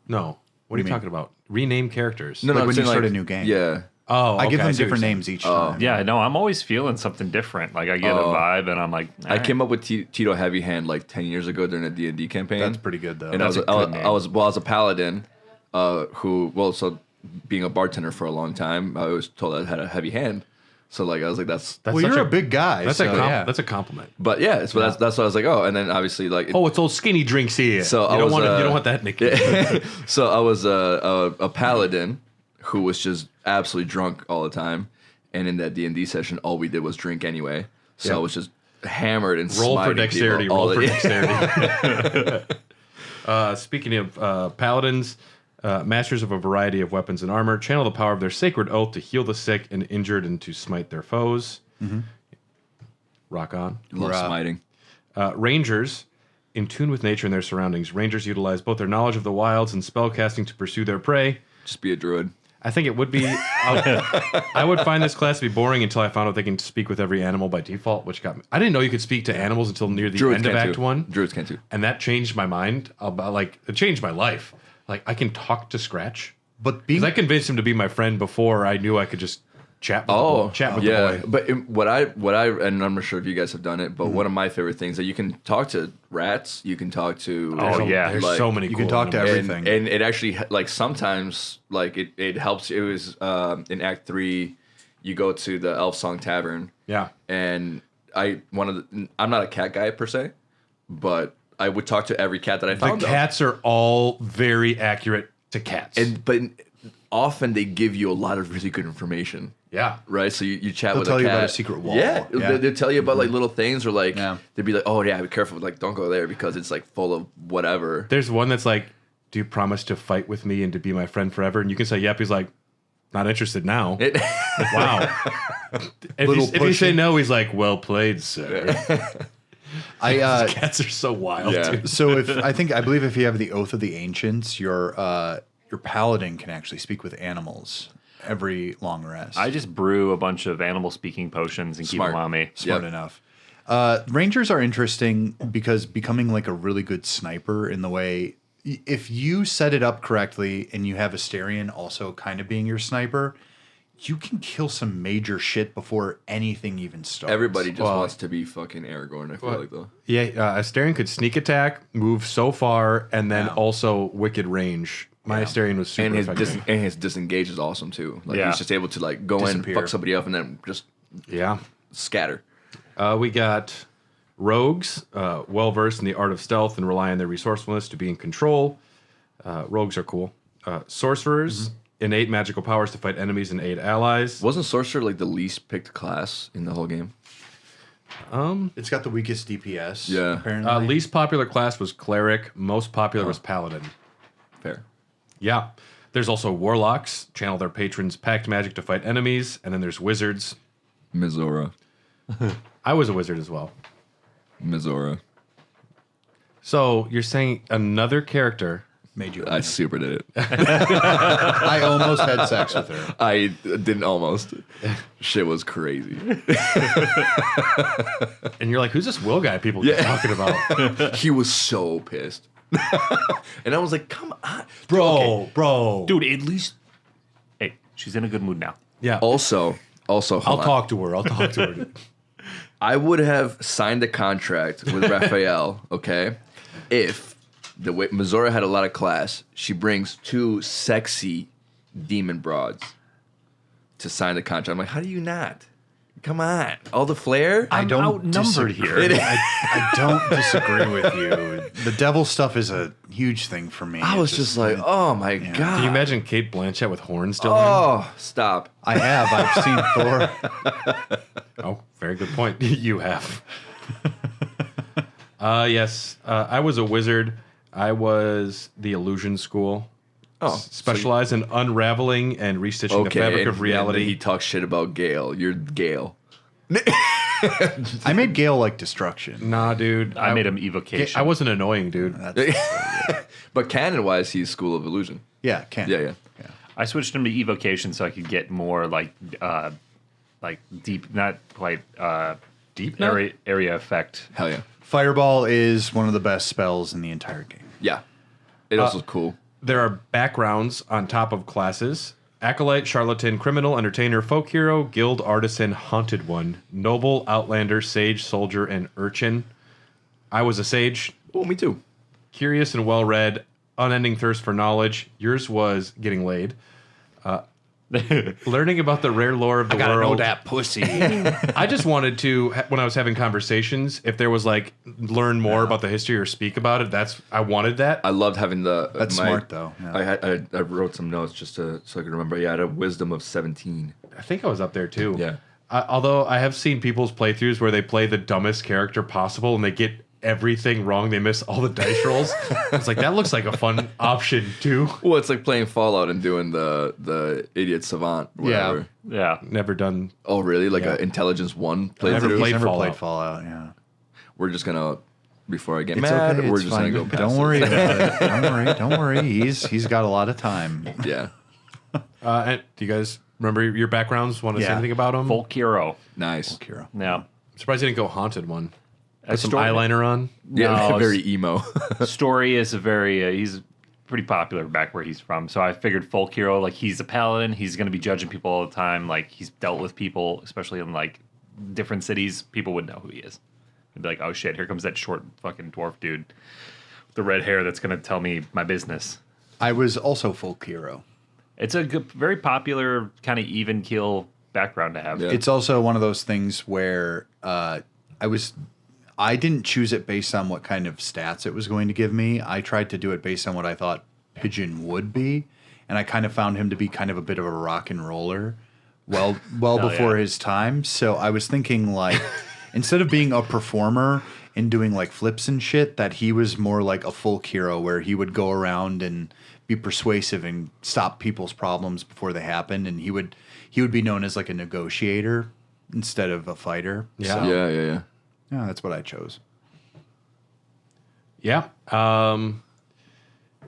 No. What are you mean? talking about? Rename characters. no, like I'm when you saying, start a new game. Yeah. Oh, I give okay, them see what different you're saying. names each time. Yeah, no, I'm always feeling something different. Like I get a vibe, and I'm like, I came up with Tito Heavy Hand like 10 years ago during a D&D campaign. That's pretty good though. And That's a good name. I was a paladin, so being a bartender for a long time, I was told I had a heavy hand. So like I was like, that's That's well, such you're a big guy. That's, so, a that's a compliment. but yeah, so that's what I was like, oh, and then obviously like Oh, it's old skinny drinks here. So you I don't was, want you don't want that nickname. so I was a paladin who was just absolutely drunk all the time, and in that D&D session, all we did was drink anyway. So Yeah. I was just hammered and Roll for smiting dexterity. people all Roll for the- dexterity. Speaking of paladins, masters of a variety of weapons and armor, channel the power of their sacred oath to heal the sick and injured and to smite their foes. Rock on. Love Or, smiting. Rangers, in tune with nature and their surroundings, rangers utilize both their knowledge of the wilds and spellcasting to pursue their prey. Just be a druid. I think it would be. I would find this class to be boring until I found out they can speak with every animal by default, which got me. I didn't know you could speak to animals until near the Druids end of can Act too. 1. Druids can too. And that changed my mind about, like, it changed my life. Like, I can talk to Scratch. but being Because I convinced him to be my friend before I knew I could just chat with Oh, the yeah. boy. But what I and I'm not sure if you guys have done it, but one of my favorite things that you can talk to rats, you can talk to. Oh, yeah. There's like, so many. you cool can talk to animals. everything. and it actually like sometimes like it helps. It was in Act 3, you go to the Elf Song Tavern. Yeah. And I'm not a cat guy per se, but I would talk to every cat that I The found. cats are all very accurate to cats. but often they give you a lot of really good information. yeah. Right, so you chat They'll with tell a you cat. about a secret wall. Yeah, Yeah. they'll tell you about like little things, or like Yeah. they'd be like, "Oh yeah, be careful! Like don't go there because it's like full of whatever." There's one that's like, do you promise to fight with me and to be my friend forever? And you can say, yep. He's like, not interested now. Wow. If you say no, he's like, well played, sir. Cats are so wild, Yeah. dude. So I believe if you have the Oath of the Ancients, your paladin can actually speak with animals every long rest. I just brew a bunch of animal speaking potions and Smart. keep them on me. Smart Yep. enough. Rangers are interesting because becoming like a really good sniper in the way, if you set it up correctly and you have Asterion also kind of being your sniper, you can kill some major shit before anything even starts. Everybody just wants to be fucking Aragorn. I feel like though. Yeah, Asterion could sneak attack, move so far, and then Yeah. also wicked range. My Asterion was super And effective. his disengage is awesome too. Like Yeah. he's just able to like go Disappear. in, fuck somebody up, and then just Yeah. scatter. We got rogues, well versed in the art of stealth and rely on their resourcefulness to be in control. Rogues are cool. Sorcerers, innate magical powers to fight enemies and aid allies. Wasn't sorcerer like the least picked class in the whole game? It's got the weakest DPS. Yeah. Apparently. Least popular class was cleric. Most popular was paladin. Fair. Yeah. There's also warlocks, channel their patrons' pact magic to fight enemies, and then there's wizards. Mizora. I was a wizard as well. Mizora. So you're saying another character? Made you. I super did it. I almost had sex with her. I didn't almost. Shit was crazy. And you're like, who's this Will guy people keep talking about? He was so pissed. And I was like, come on. Bro. Dude, at least. Hey, she's in a good mood now. Yeah. Also, I'll hold on. talk to her. I would have signed a contract with Raphael, okay, if the way Mizora had a lot of class, she brings 2 sexy demon broads to sign the contract. I'm like, how do you not? Come on, all the flair. I'm don't outnumbered disagree. here. I don't disagree with you. The devil stuff is a huge thing for me. I was just like, oh my god. Can you imagine Kate Blanchett with horns still? Oh, stop. I have. I've seen Thor. Oh, very good point. You have. Yes, I was a wizard. I was the illusion school. Oh, Specialized in unraveling and restitching the fabric of and reality. then he talks shit about Gale. You're Gale. I made Gale like destruction. Nah, dude. I made him evocation. I wasn't annoying, dude. But canon-wise, he's School of Illusion. Yeah, can. Yeah. I switched him to evocation so I could get more like deep, not quite Deep nut? area effect. Hell yeah. Fireball is one of the best spells in the entire game. Yeah. It also is cool. There are backgrounds on top of classes. Acolyte, Charlatan, Criminal, Entertainer, Folk Hero, Guild, Artisan, Haunted One, Noble, Outlander, Sage, Soldier, and Urchin. I was a Sage. Oh, me too. Curious and well-read, unending thirst for knowledge. Yours was getting laid. Learning about the rare lore of the world. pussy. I just wanted to, when I was having conversations, if there was like, learn more about the history or speak about it, I wanted that. I loved having the. That's smart, though. Yeah. I wrote some notes just so I could remember. Yeah, I had a wisdom of 17. I think I was up there too. Yeah. Although I have seen people's playthroughs where they play the dumbest character possible and they get everything wrong. They miss all the dice rolls. It's like, that looks like a fun option too. Well, it's like playing Fallout and doing the idiot savant. Whatever. Yeah. Never done. Oh, really? Like Yeah. a Intelligence 1 Never playthrough? played Never Fallout. played Fallout. Yeah. We're just gonna, before I get It's mad, okay. we're It's just fine. gonna go past Don't it. worry about it. Don't worry. He's got a lot of time. Yeah. And do you guys remember your backgrounds? Want to say Yeah. anything about them? Folk hero. Nice. Kira. Yeah. I'm surprised you didn't go haunted one. A Put some story- eyeliner on. Yeah, No, very emo. Story is a very he's pretty popular back where he's from. So I figured folk hero, like he's a paladin, he's going to be judging people all the time. Like he's dealt with people, especially in like different cities. People would know who he is. They'd be like, oh shit, here comes that short fucking dwarf dude with the red hair that's going to tell me my business. I was also folk hero. It's a good, very popular kind of even keel background to have. Yeah. It's also one of those things where I didn't choose it based on what kind of stats it was going to give me. I tried to do it based on what I thought Pigeon would be, and I kind of found him to be kind of a bit of a rock and roller, well before his time. So I was thinking like, instead of being a performer and doing like flips and shit, that he was more like a folk hero where he would go around and be persuasive and stop people's problems before they happened, and he would be known as like a negotiator instead of a fighter. Yeah. So, Yeah. yeah, that's what I chose. Yeah.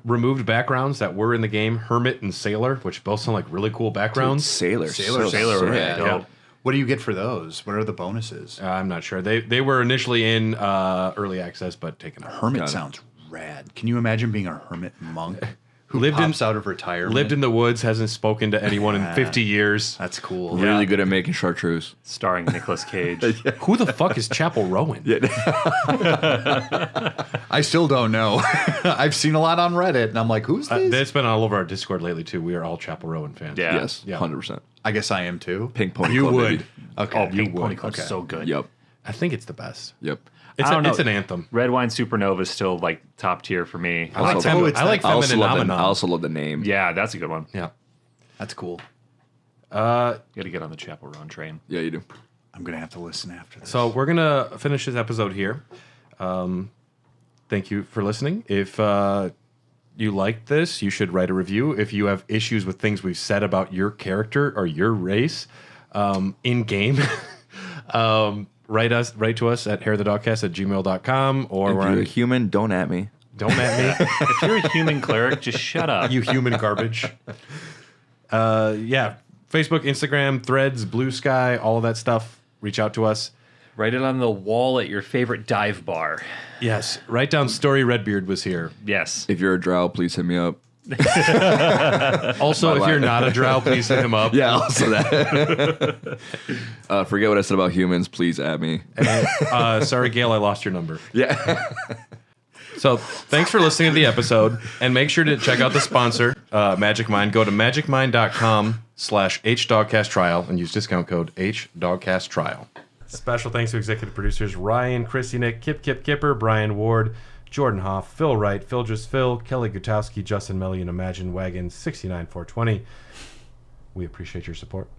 Removed backgrounds that were in the game, Hermit and Sailor, which both sound like really cool backgrounds. Sailor. Sailor, rad. dope. What do you get for those? What are the bonuses? I'm not sure. They were initially in early access, but taken out. Hermit Got it. sounds rad. Can you imagine being a hermit monk who Lived in- pops out of retirement? Lived in the woods, hasn't spoken to anyone in 50 years. That's cool. Really good at making chartreuse. Starring Nicolas Cage. Who the fuck is Chapel Rowan? I still don't know. I've seen a lot on Reddit, and I'm like, who's this? That's been all over our Discord lately, too. We are all Chapel Rowan fans. Yeah. Yes, Yeah. 100%. I guess I am too. Pink Pony You Club, would. baby. Okay. Oh, Pink would. Pony Club's Okay. so good. Yep. I think it's the best. Yep. It's, I don't know. it's an anthem. Red Wine Supernova is still like top tier for me. I like, Also- Fem- it's I like I also, love Feminine the, I also love the name. Yeah, that's a good one. Yeah. That's cool. You got to get on the Chapel Rowan train. Yeah, you do. I'm going to have to listen after this. So we're going to finish this episode here. Thank you for listening. If you liked this, you should write a review. If you have issues with things we've said about your character or your race in game, write to us at hairthedogcast@gmail.com, or If we're you're a on human, don't at me. Don't at me, If you're a human cleric, just shut up. you human garbage. Yeah, Facebook, Instagram, Threads, Blue Sky, all of that stuff. Reach out to us. Write it on the wall at your favorite dive bar. Yes, write down Story Redbeard was here. Yes. If you're a drow, please hit me up. Also, if you're not a drow, please hit him up. Yeah, also that. Forget what I said about humans. Please at me. Sorry, Gail, I lost your number. Yeah. So thanks for listening to the episode, and make sure to check out the sponsor, Magic Mind. Go to magicmind.com/HDogcastTrial and use discount code HDogcastTrial. Special thanks to executive producers Ryan, Chrissy Nick, Kipper, Brian Ward, Jordan Hoff, Phil Wright, Phil Just Phil, Kelly Gutowski, Justin Melly, and Imagine Wagon 69420. We appreciate your support.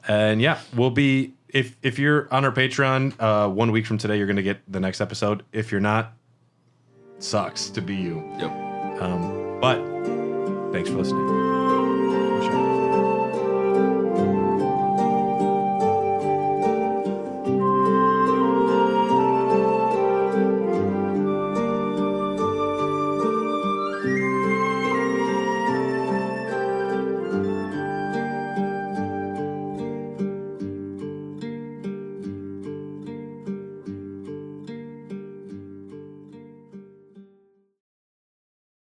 And yeah, we'll be, if you're on our Patreon, 1 week from today, you're going to get the next episode. If you're not, sucks to be you. Yep. But thanks for listening.